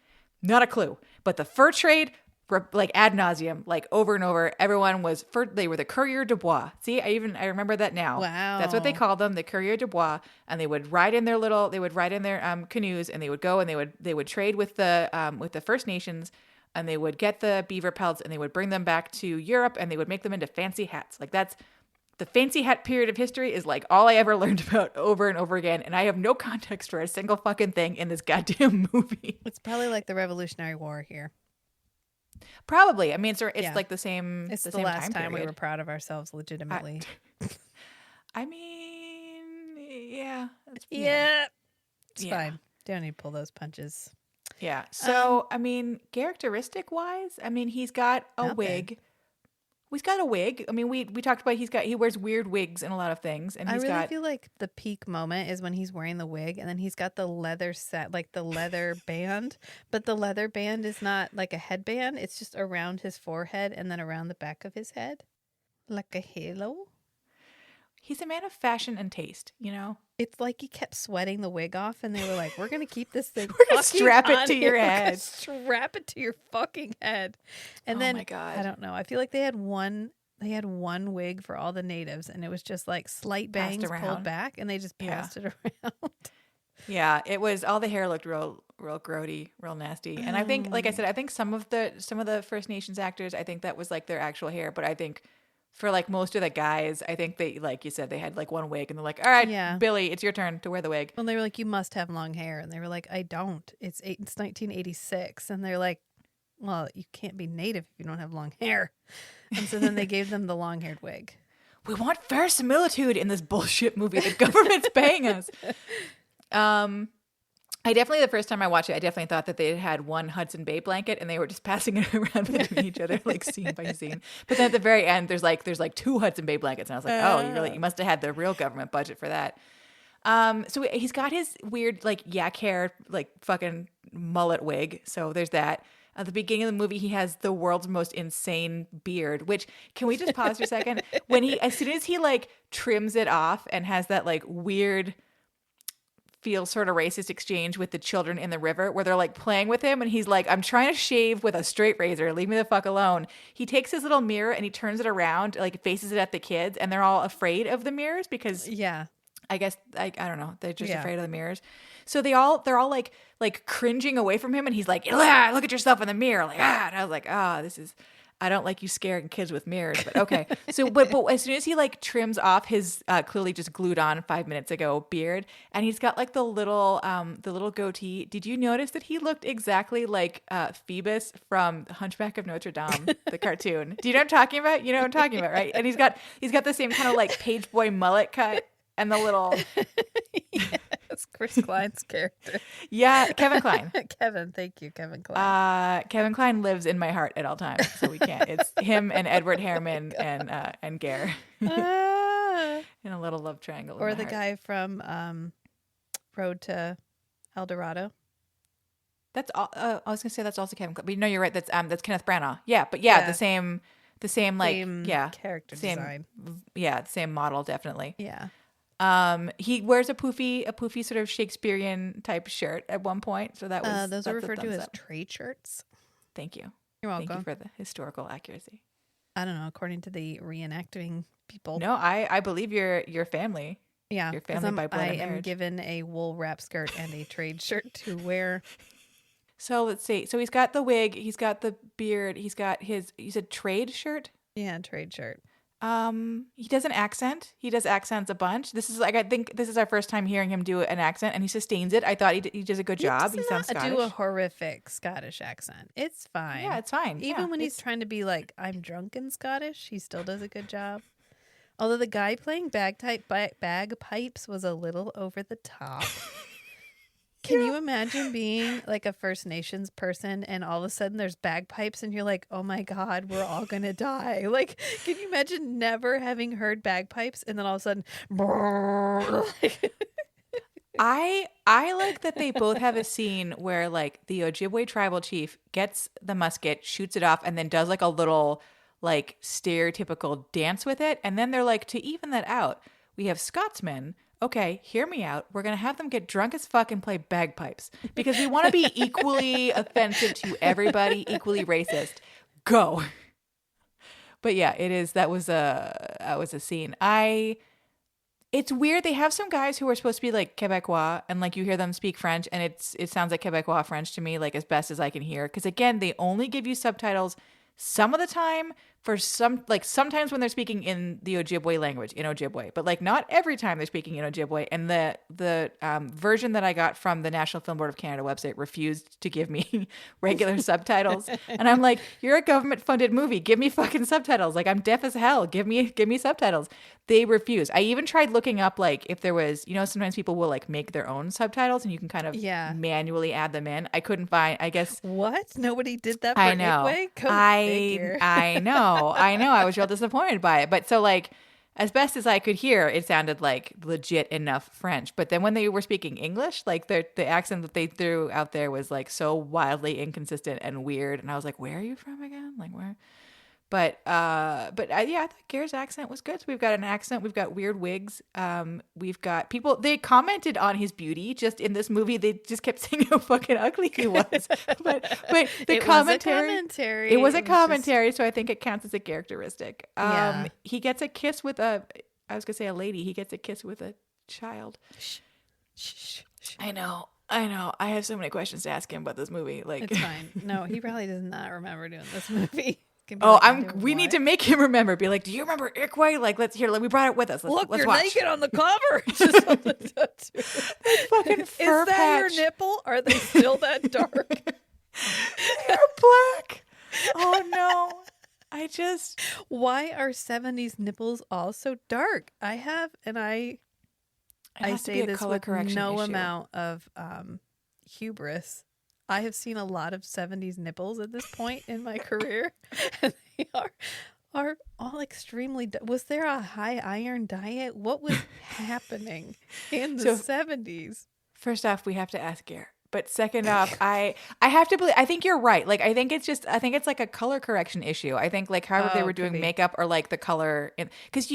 Not a clue. But the fur trade, like ad nauseum, like over and over, everyone was they were the coureur de bois. See, I remember that now. Wow. That's what they called them, the coureur de bois. And they would ride in their canoes, and they would go and they would trade with the First Nations, and they would get the beaver pelts and they would bring them back to Europe and they would make them into fancy hats. Like that's the fancy hat period of history is like all I ever learned about over and over again. And I have no context for a single fucking thing in this goddamn movie. It's probably like the Revolutionary War here. Probably. I mean, it's like the same. It's the same last time we period. were proud of ourselves legitimately. I mean, yeah. It's fine. Don't need to pull those punches. Yeah. So, I mean, characteristic wise, I mean, he's got a wig. He's got a wig. I mean, we talked about he wears weird wigs in a lot of things, and I really feel like the peak moment is when he's wearing the wig, and then he's got the leather set, like the leather band, but the leather band is not like a headband; it's just around his forehead and then around the back of his head, like a halo. He's a man of fashion and taste, you know? It's like he kept sweating the wig off, and they were like, we're going to keep this thing. We're going to strap it to your head. Strap it to your fucking head. And then, my God. I don't know. I feel like they had one wig for all the natives, and it was just like slight bangs pulled back, and they just passed it around. Yeah, it was, all the hair looked real grody, real nasty. And I think, like I said, I think some of the First Nations actors, I think that was like their actual hair, but I think for like most of the guys, I think they, like you said, they had like one wig and they're like, all right, Billy, it's your turn to wear the wig. Well, they were like, you must have long hair. And they were like, I don't. It's 1986. And they're like, well, you can't be native if you don't have long hair. And so then they gave them the long haired wig. We want verisimilitude in this bullshit movie. The government's paying us. I definitely, the first time I watched it, I definitely thought that they had one Hudson Bay blanket and they were just passing it around between each other, like scene by scene. But then at the very end, there's like two Hudson Bay blankets, and I was like, oh, you must have had the real government budget for that. So he's got his weird like yak hair, like fucking mullet wig. So there's that. At the beginning of the movie, he has the world's most insane beard, which, can we just pause for a second? As soon as he like trims it off and has that like weird, feel sort of racist exchange with the children in the river where they're like playing with him and he's like, I'm trying to shave with a straight razor, leave me the fuck alone. He takes his little mirror and he turns it around, like faces it at the kids, and they're all afraid of the mirrors because I guess I don't know, they're just afraid of the mirrors. So they're all like cringing away from him, and he's like, look at yourself in the mirror, like, and I was like, I don't like you scaring kids with mirrors, but okay. So, but as soon as he like trims off his clearly just glued on 5 minutes ago beard, and he's got like the little goatee. Did you notice that he looked exactly like Phoebus from Hunchback of Notre Dame, the cartoon? Do you know what I'm talking about? You know what I'm talking about, right? And he's got the same kind of like page boy mullet cut and the little. Yes, Chris Klein's character. Yeah, Kevin Kline. Thank you, Kevin Kline. Kevin Kline lives in my heart at all times, so we can't. It's him and Edward Harriman and Ger in a little love triangle. Or the guy from Road to El Dorado. That's all. I was gonna say that's also Kevin Kline. But no, you're right. That's Kenneth Branagh. Yeah, but the same character design. Yeah, the same model, definitely. Yeah. He wears a poofy sort of Shakespearean type shirt at one point. So that was those are referred to as trade shirts. Thank you. You're welcome. Thank you for the historical accuracy. I don't know, according to the reenacting people. No, I believe your family. Yeah, your family by blood and marriage. I am given a wool wrap skirt and a trade shirt to wear. So let's see. So he's got the wig, he's got the beard, he's got his. You said trade shirt? Yeah, trade shirt. He does an accent. He does accents a bunch. This is like, I think this is our first time hearing him do an accent, and he sustains it. I thought he does a good job. He sounds Scottish. Do a horrific Scottish accent. It's fine. Yeah, it's fine. Even when he's trying to be like, I'm drunk and Scottish, he still does a good job. Although the guy playing bagpipes was a little over the top. Can you imagine being like a First Nations person and all of a sudden there's bagpipes and you're like, oh my God, we're all going to die. Like, can you imagine never having heard bagpipes and then all of a sudden, I like that they both have a scene where like the Ojibwe tribal chief gets the musket, shoots it off, and then does like a little like stereotypical dance with it. And then they're like, to even that out, we have Scotsmen. Okay, hear me out. We're going to have them get drunk as fuck and play bagpipes because we want to be equally offensive to everybody, equally racist. Go. But yeah, that was a scene. It's weird. They have some guys who are supposed to be like Quebecois and like you hear them speak French and it sounds like Quebecois French to me, like as best as I can hear. Because again, they only give you subtitles some of the time for sometimes when they're speaking in the Ojibwe language, in Ojibwe, but like not every time they're speaking in Ojibwe. And the version that I got from the National Film Board of Canada website refused to give me regular subtitles. And I'm like, you're a government funded movie. Give me fucking subtitles. Like I'm deaf as hell. Give me subtitles. They refuse. I even tried looking up like if there was, sometimes people will like make their own subtitles and you can kind of manually add them in. I couldn't find, I guess. What? Nobody did that for I know. Ikwe? I know. I was real disappointed by it. But so like as best as I could hear, it sounded like legit enough French. But then when they were speaking English, like the accent that they threw out there was like so wildly inconsistent and weird. And I was like, where are you from again? Like where? But I thought Ger's accent was good. So we've got an accent. We've got weird wigs. We've got people. They commented on his beauty just in this movie. They just kept saying how fucking ugly he was. but the commentary. It was a commentary. So I think it counts as a characteristic. He gets a kiss with I was gonna say a lady. He gets a kiss with a child. Shh. I know. I have so many questions to ask him about this movie. Like it's fine. No, he probably does not remember doing this movie. We need to make him remember. Be like, do you remember Ikwe? Like, we brought it with us. Look, let's you're watch. naked on the cover. Just on the tattoo. Fucking fur Is that patch. your nipple? Are they still that dark? They're black. Oh no. Why are 70s nipples all so dark? I say this with no amount of hubris. I have seen a lot of 70s nipples at this point in my career, and they are all extremely. Was there a high iron diet? What was happening in the 70s? First off, we have to ask Ger. But second off, I have to believe. I think you're right. Like I think it's like a color correction issue. I think like however they were doing makeup or like the color, because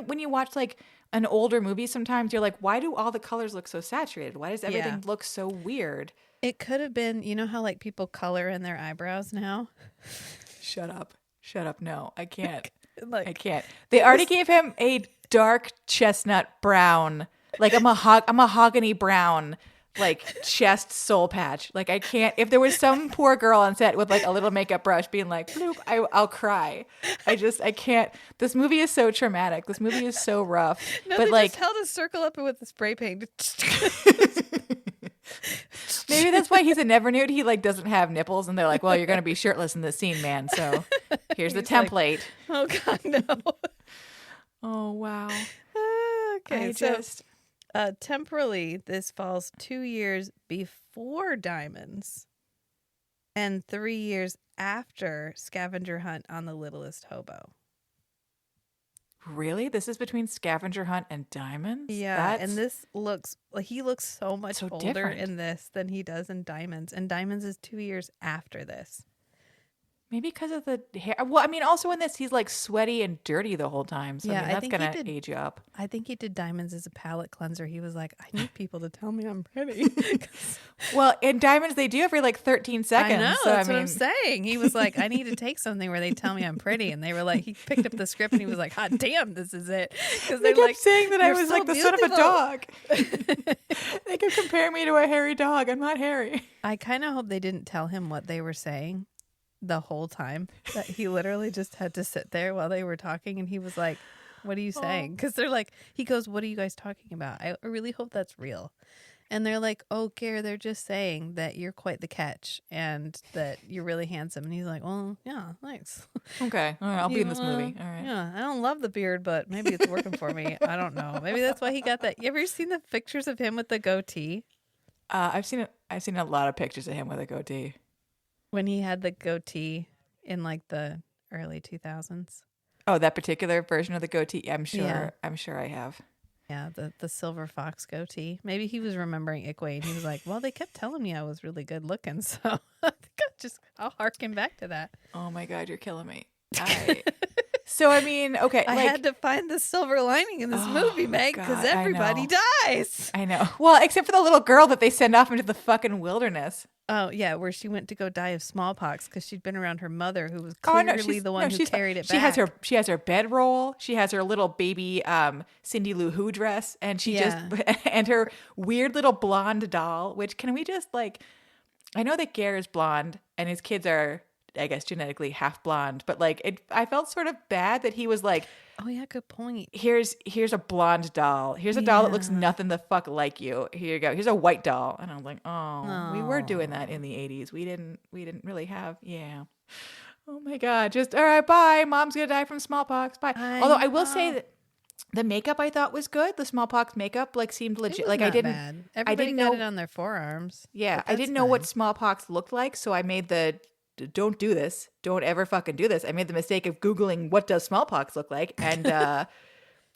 when you watch like an older movie, sometimes you're like, why do all the colors look so saturated? Why does everything look so weird? It could have been, how like people color in their eyebrows now? Shut up. No, I can't. I can't. They already gave him a dark chestnut brown, like a mahogany brown, like chest soul patch. Like I can't. If there was some poor girl on set with like a little makeup brush being like, bloop, I'll cry. I can't. This movie is so traumatic. This movie is so rough. No, but they like just held a circle up with the spray paint. Maybe that's why he's a never nude. He like doesn't have nipples, and they're like, "Well, you're gonna be shirtless in this scene, man. So here's the template." Like, oh God, no! Oh wow. Okay, temporally, this falls 2 years before Diamonds, and 3 years after Scavenger Hunt on the Littlest Hobo. Really? This is between Scavenger Hunt and Diamonds? Yeah, and this he looks so much older different in this than he does in Diamonds. And Diamonds is 2 years after this. Maybe because of the hair. Well, I mean, also in this, he's like sweaty and dirty the whole time. So I mean, that's going to age you up. I think he did Diamonds as a palate cleanser. He was like, I need people to tell me I'm pretty. Well, in Diamonds, they do every like 13 seconds. I know, that's what I'm saying. He was like, I need to take something where they tell me I'm pretty. And they were like, he picked up the script and he was like, hot damn, this is it. Because they kept saying that I was so like the son of a dog. They kept comparing me to a hairy dog. I'm not hairy. I kind of hope they didn't tell him what they were saying the whole time, that he literally just had to sit there while they were talking, and he was like, what are you saying? Because they're like, he goes, what are you guys talking about? I really hope that's real. And they're like, oh, Ger, they're just saying that you're quite the catch and that you're really handsome. And he's like, well, yeah, thanks. Okay, all right, I'll be in this movie. All right. Yeah, I don't love the beard, but maybe it's working for me. I don't know. Maybe that's why he got that. You ever seen the pictures of him with the goatee? I've seen a lot of pictures of him with a goatee. When he had the goatee in like the early 2000s. Oh, that particular version of the goatee? I'm sure. Yeah. I'm sure I have. Yeah, the silver fox goatee. Maybe he was remembering Ikwe and he was like, well, they kept telling me I was really good looking, so I think I'll harken back to that. Oh my God, you're killing me. So I mean, okay, I like, had to find the silver lining in this movie, Meg, because God, I everybody know. dies. I know. Well, except for the little girl that they send off into the fucking wilderness. Oh, yeah, where she went to go die of smallpox because she'd been around her mother, who was Oh no, clearly the one who she's carried it she back. she has her bedroll. She has her little baby Cindy Lou Who dress, and she just and her weird little blonde doll. Which can we just like? I know that Ger is blonde, and his kids are, I guess, genetically half blonde. But like, I felt sort of bad that he was like, Oh, yeah, good point. here's a blonde doll. Here's a doll that looks nothing the fuck like you. Here you go. Here's a white doll. And I was like, oh, we were doing that in the 80s. We didn't really have, yeah. Oh my God. Just, all right, bye. Mom's going to die from smallpox. Bye. Although I will say that the makeup I thought was good. The smallpox makeup like seemed legit. It was Like not I didn't, bad. Everybody got it on their forearms. yeah, but I that's didn't know what fine. smallpox looked like. So I made don't do this. Don't ever fucking do this. I made the mistake of Googling what does smallpox look like. And,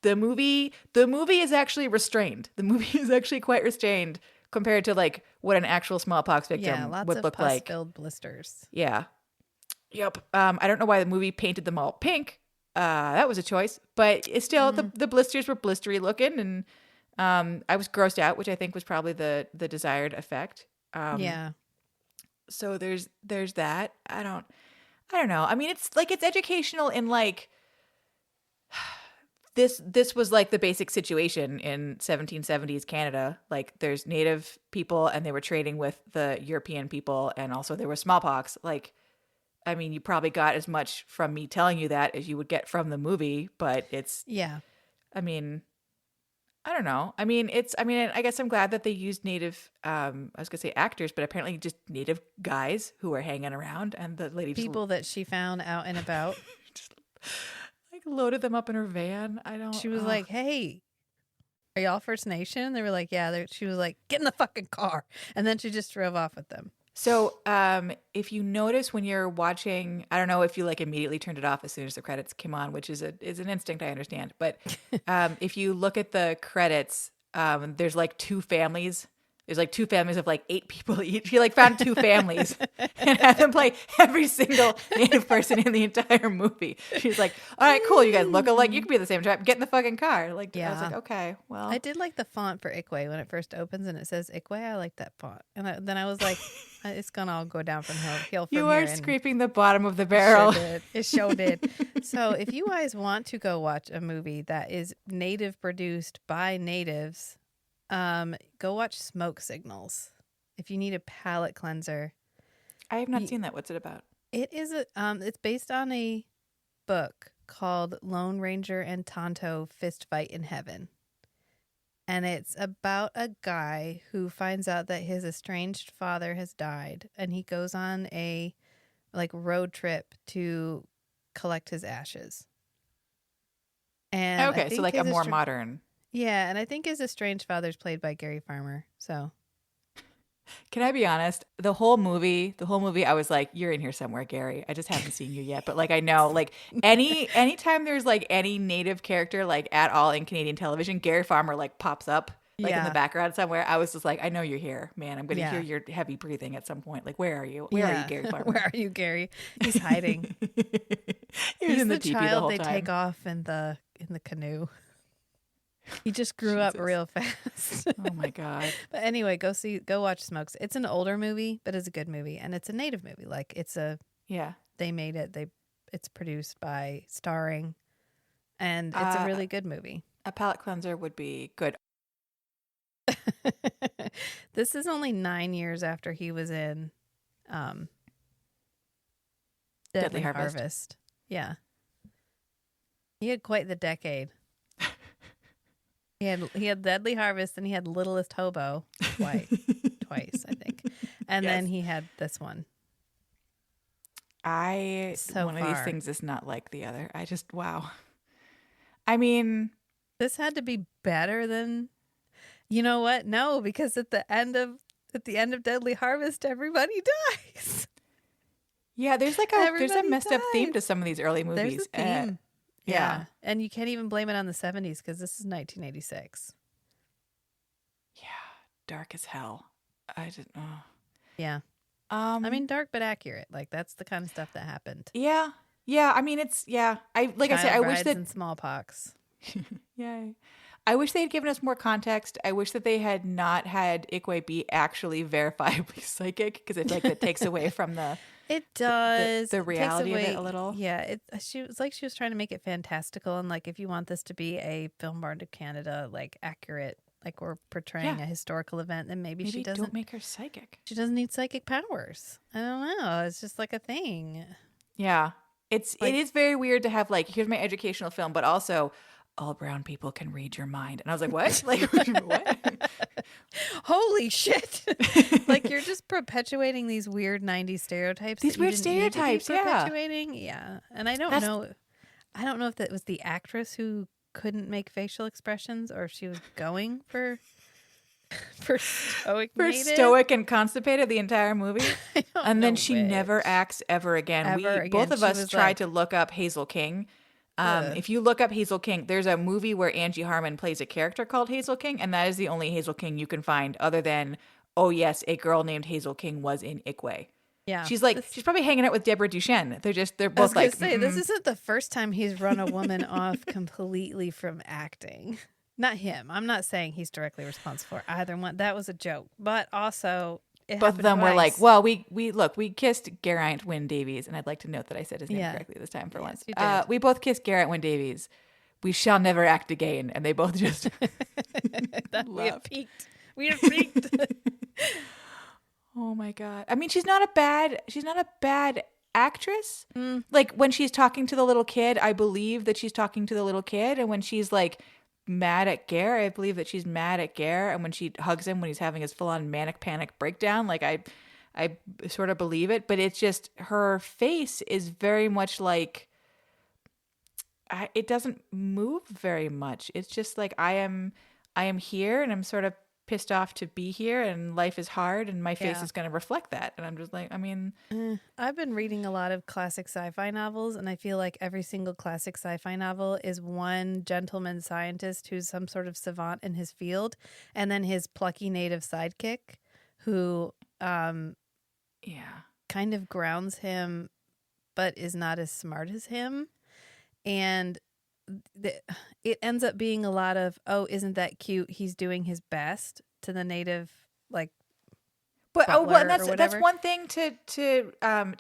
the movie is actually restrained. The movie is actually quite restrained compared to like what an actual smallpox victim Lots would of look like. pus-filled blisters. Yeah. Yep. I don't know why the movie painted them all pink. That was a choice, but it's still the blisters were blistery looking, and I was grossed out, which I think was probably the desired effect. Yeah. So there's that. I don't know. I mean, it's like it's educational in like this was like the basic situation in 1770s Canada. Like there's native people and they were trading with the European people, and also there was smallpox. Like, I mean, you probably got as much from me telling you that as you would get from the movie, but it's, Yeah. I mean, I don't know. I mean, I guess I'm glad that they used native, I was gonna say actors, but apparently just native guys who were hanging around, and the lady just People that she found out and about. like loaded them up in her van. She was like, hey, are y'all First Nation? They were like, yeah. She was like, get in the fucking car. And then she just drove off with them. So, if you notice when you're watching, I don't know if you like immediately turned it off as soon as the credits came on, which is an instinct I understand. But if you look at the credits, there's like two families. There's like two families of like 8 people each. She like found 2 families and had them play every single native person in the entire movie. She's like, all right, cool. You guys look alike. You could be the same tribe. Get in the fucking car. Like, I was like, okay, well. I did like the font for Ikwe when it first opens and it says Ikwe. I like that font. And then I was like, it's going to all go down from hill from you here. are scraping the bottom of the barrel. It sure did. So if you guys want to go watch a movie that is native produced by natives, go watch Smoke Signals. If you need a palate cleanser. I have not seen that. What's it about? It is it's based on a book called Lone Ranger and Tonto Fistfight in Heaven. And it's about a guy who finds out that his estranged father has died, and he goes on a like road trip to collect his ashes. And okay, so like a more modern. Yeah, and I think his estranged father's played by Gary Farmer. So, can I be honest? The whole movie, I was like, "You're in here somewhere, Gary. I just haven't seen you yet." But like, I know, like anytime there's like any native character like at all in Canadian television, Gary Farmer like pops up like in the background somewhere. I was just like, "I know you're here, man. I'm going to hear your heavy breathing at some point. Like, where are you? Where are you, Gary Farmer? Where are you, Gary? He's hiding. He's in the child whole they time. take off in the canoe. He just grew up real fast. Oh my God. But anyway, go watch Smokes. It's an older movie, but it's a good movie, and it's a native movie. Like they made it. It's produced by starring, and it's a really good movie. A palate cleanser would be good. This is only 9 years after he was in Deadly Harvest. Yeah. He had quite the decade. He had Deadly Harvest, and he had Littlest Hobo twice, I think. And then he had this one. One of these things is not like the other. I just, wow. I mean, this had to be better than, you know what? No, because at the end of Deadly Harvest, everybody dies. Yeah, there's a messed up theme to some of these early movies. There's a theme. Yeah. And you can't even blame it on the 70s because this is 1986. Yeah. Dark as hell. Yeah. I mean, dark but accurate. Like, that's the kind of stuff that happened. Yeah. Yeah, I mean, it's, yeah. I said, I Child wish brides that, and smallpox. yay. I wish they had given us more context. I wish that they had not had Ikwe be actually verifiably psychic, because I feel like that takes away from It does. the It takes reality of away, it a little. Yeah, she was like she was trying to make it fantastical, and like if you want this to be a film Born to Canada, like accurate, like we're portraying Yeah. a historical event, then maybe she Maybe don't doesn't. make her psychic. She doesn't need psychic powers. I don't know. It's just like a thing. Yeah. It Like- is very weird to have like, here's my educational film, but also all brown people can read your mind. And I was like, what? Like, what? Holy shit! Like you're just perpetuating these weird '90s stereotypes. These that you weird didn't need to be stereotypes, yeah. perpetuating. Yeah, and I don't know. I don't know if that was the actress who couldn't make facial expressions, or if she was going for stoic. For native. stoic and constipated the entire movie. I don't And then know she which. never acts ever again. Ever Both again. of She us was tried like- to look up Hazel King. Ugh. If you look up Hazel King, there's a movie where Angie Harmon plays a character called Hazel King, and that is the only Hazel King you can find other than, oh yes, a girl named Hazel King was in Ikwe. Yeah, She's like, she's probably hanging out with Deborah Duchenne. They're I was both gonna like, say, this isn't the first time he's run a woman off completely from acting. Not him. I'm not saying he's directly responsible for either one. That was a joke, but also it both of happened them were like, twice. well, we kissed Geraint Wynne Davies, and I'd like to note that I said his name Yeah. correctly this time for once. you did. We both kissed Geraint Wynne Davies. We shall never act again, and they both just That we have laughed. peaked. We have peaked. Oh my god! I mean, she's not a bad actress. Mm. Like when she's talking to the little kid, I believe that she's talking to the little kid, and when she's like mad at Ger, I believe that she's mad at Ger, and when she hugs him when he's having his full-on manic panic breakdown, like I sort of believe it. But it's just her face is very much like it doesn't move very much. It's just like I am here, and I'm sort of pissed off to be here, and life is hard, and my face Yeah. is going to reflect that. And I'm just like, I mean, I've been reading a lot of classic sci-fi novels, and I feel like every single classic sci-fi novel is one gentleman scientist who's some sort of savant in his field, and then his plucky native sidekick who yeah, kind of grounds him but is not as smart as him. And it ends up being a lot of, oh, isn't that cute? He's doing his best to the native, like, but butler and or that's whatever. one thing to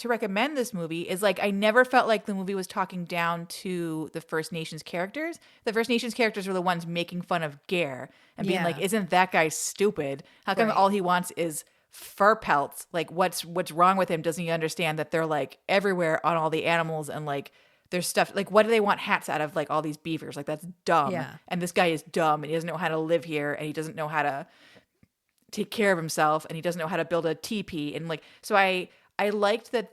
recommend this movie is like I never felt like the movie was talking down to the First Nations characters. The First Nations characters were the ones making fun of Ger and being Yeah. like, "Isn't that guy stupid? How come Right. all he wants is fur pelts? Like, what's wrong with him? Doesn't he understand that they're like everywhere on all the animals and like." There's stuff like, what do they want hats out of? Like all these beavers, like that's dumb. Yeah. And this guy is dumb, and he doesn't know how to live here, and he doesn't know how to take care of himself, and he doesn't know how to build a teepee. And like, so I liked that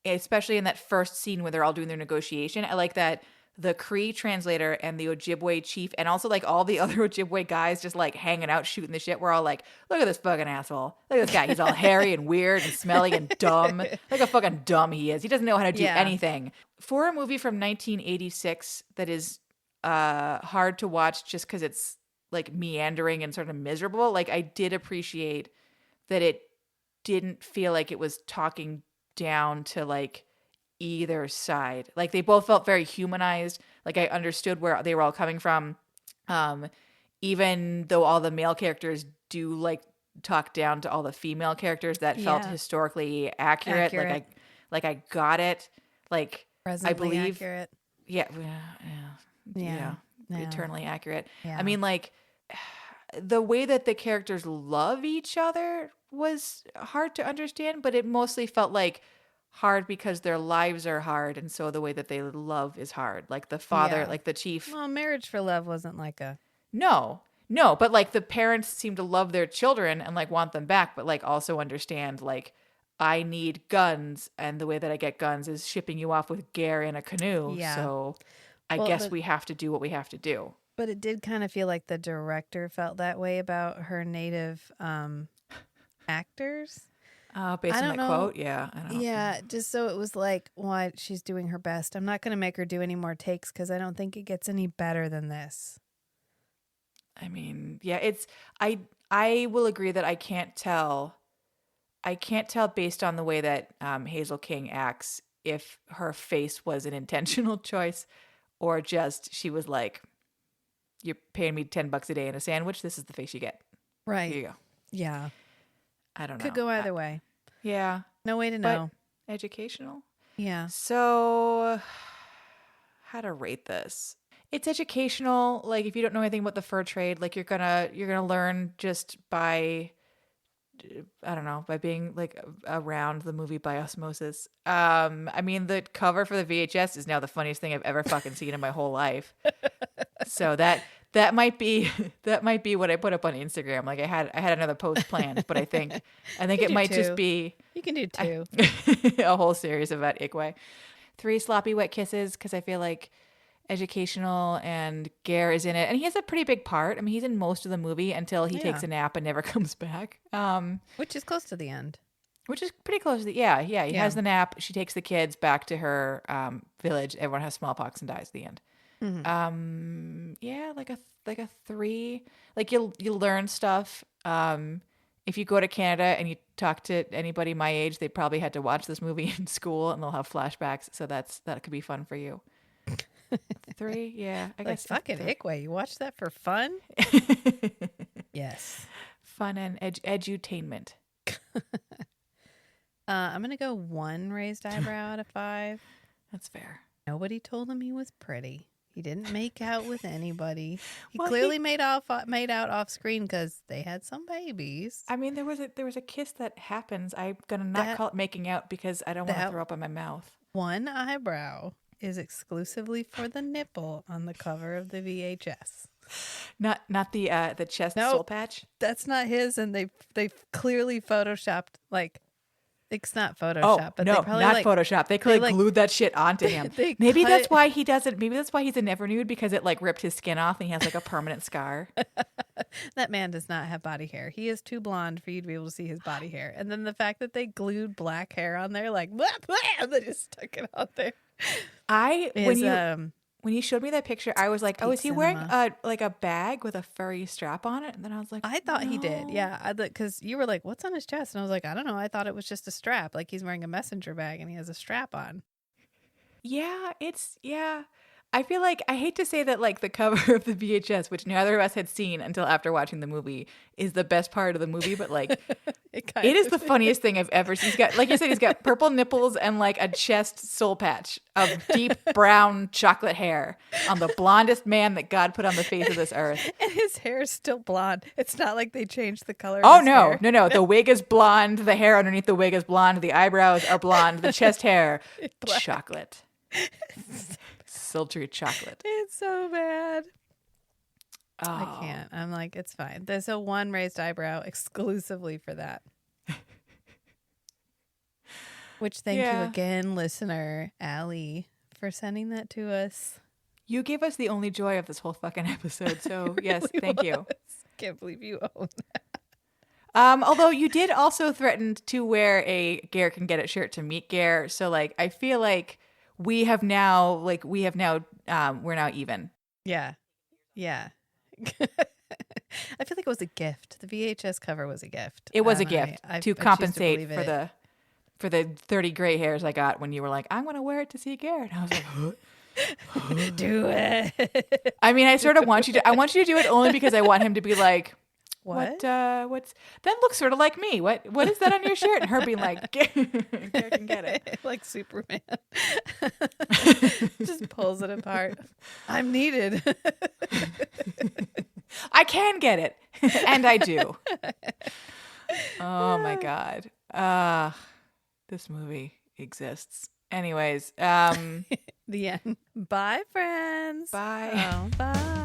especially in that first scene where they're all doing their negotiation. I like that the Cree translator and the Ojibwe chief, and also like all the other Ojibwe guys just like hanging out, shooting the shit. We're all like, look at this fucking asshole. Look at this guy. He's all hairy and weird and smelly and dumb. Look how fucking dumb he is. He doesn't know how to do Yeah. anything. For a movie from 1986 that is hard to watch just because it's like meandering and sort of miserable, like I did appreciate that it didn't feel like it was talking down to like either side. Like they both felt very humanized. Like I understood where they were all coming from. Even though all the male characters do like talk down to all the female characters, that felt Yeah. historically accurate. Like I got it. Like presently I believe accurate. yeah, Yeah. eternally accurate. Yeah. I mean, like the way that the characters love each other was hard to understand, but it mostly felt like hard because their lives are hard, and so the way that they love is hard. Like the father, Yeah. like the chief. Well, Marriage for Love wasn't like a. No, but like the parents seem to love their children and like want them back, but like also understand like I need guns, and the way that I get guns is shipping you off with Ger in a canoe. Yeah. So I Well, guess but- we have to do what we have to do. But it did kind of feel like the director felt that way about her native actors. Based I on don't that know. quote, yeah. I don't know. Yeah, just so it was like, well, she's doing her best. I'm not going to make her do any more takes because I don't think it gets any better than this. I mean, yeah, it's I will agree that I can't tell. I can't tell based on the way that Hazel King acts if her face was an intentional choice or just she was like, you're paying me $10 a day in a sandwich. This is the face you get. Right. Here you go. Yeah. I don't know. Could go either way. Yeah. No way to But know. educational. Yeah. So how to rate this? It's educational. Like if you don't know anything about the fur trade, like you're gonna learn just by, I don't know, by being like around the movie by osmosis. I mean, the cover for the VHS is now the funniest thing I've ever fucking seen in my whole life. So that might be what I put up on Instagram. Like I had another post planned, but I think it might just be you can do 2. a whole series about Ikwe. 3 sloppy wet kisses because I feel like educational and Ger is in it, and he has a pretty big part. I mean, he's in most of the movie until he takes a nap and never comes back. Which is close to the end. Which is pretty close to the he has the nap. She takes the kids back to her village. Everyone has smallpox and dies at the end. Mm-hmm. Like a 3. Like you'll learn stuff. If you go to Canada and you talk to anybody my age, they probably had to watch this movie in school and they'll have flashbacks. So that could be fun for you. 3, yeah. I guess fucking Ikwe. You watch that for fun? Yes. Fun and edutainment. I'm gonna go 1 raised eyebrow out of 5. That's fair. Nobody told him he was pretty. He didn't make out with anybody. He Well, clearly made out off screen because they had some babies. I mean, there was a kiss that happens. I'm gonna not call it making out because I don't want to throw up in my mouth. 1 eyebrow is exclusively for the nipple on the cover of the VHS. Not the chest soul patch. That's not his, and they clearly photoshopped like. It's not Photoshop, but no, they probably not Photoshop. They clearly glued that shit onto him. Maybe that's why he doesn't. Maybe that's why he's a never nude, because it like ripped his skin off and he has like a permanent scar. That man does not have body hair. He is too blonde for you to be able to see his body hair. And then the fact that they glued black hair on there, like blah, blah, they just stuck it out there. When you showed me that picture, I was like, "Oh, is he wearing a bag with a furry strap on it?" And then I was like, "I thought he did, yeah." Because you were like, "What's on his chest?" And I was like, "I don't know. I thought it was just a strap. Like he's wearing a messenger bag and he has a strap on." Yeah, I feel like I hate to say that like the cover of the VHS, which neither of us had seen until after watching the movie, is the best part of the movie, but like it is the funniest thing I've ever seen. He's got, like you said, he's got purple nipples and like a chest soul patch of deep brown chocolate hair on the blondest man that God put on the face of this earth. And his hair is still blonde. It's not like they changed the color Oh, of his hair. No. The wig is blonde. The hair underneath the wig is blonde. The eyebrows are blonde. The chest hair, chocolate. Sultry chocolate. It's so bad. Oh. I can't. I'm like, it's fine. There's a 1 raised eyebrow exclusively for that. Which thank you again, listener Allie, for sending that to us. You gave us the only joy of this whole fucking episode. So yes, thank you. Can't believe you own that. Although you did also threaten to wear a Ger Can Get It shirt to meet Ger. So like, I feel like we're now even. Yeah. I feel like it was a gift. The VHS cover was a gift. It was a gift to compensate to for the 30 gray hairs I got when you were like, I'm going to wear it to see Ger. And I was like, huh? Do it. I mean, I sort of want you to do it only because I want him to be like, what's that looks sort of like me. What is that on your shirt? And her being like, Ger Can Get It. Like Superman. Just pulls it apart. I'm needed. I can get it. And I do. Oh my God. This movie exists. Anyways, the end. Bye, friends. Bye. Oh, bye.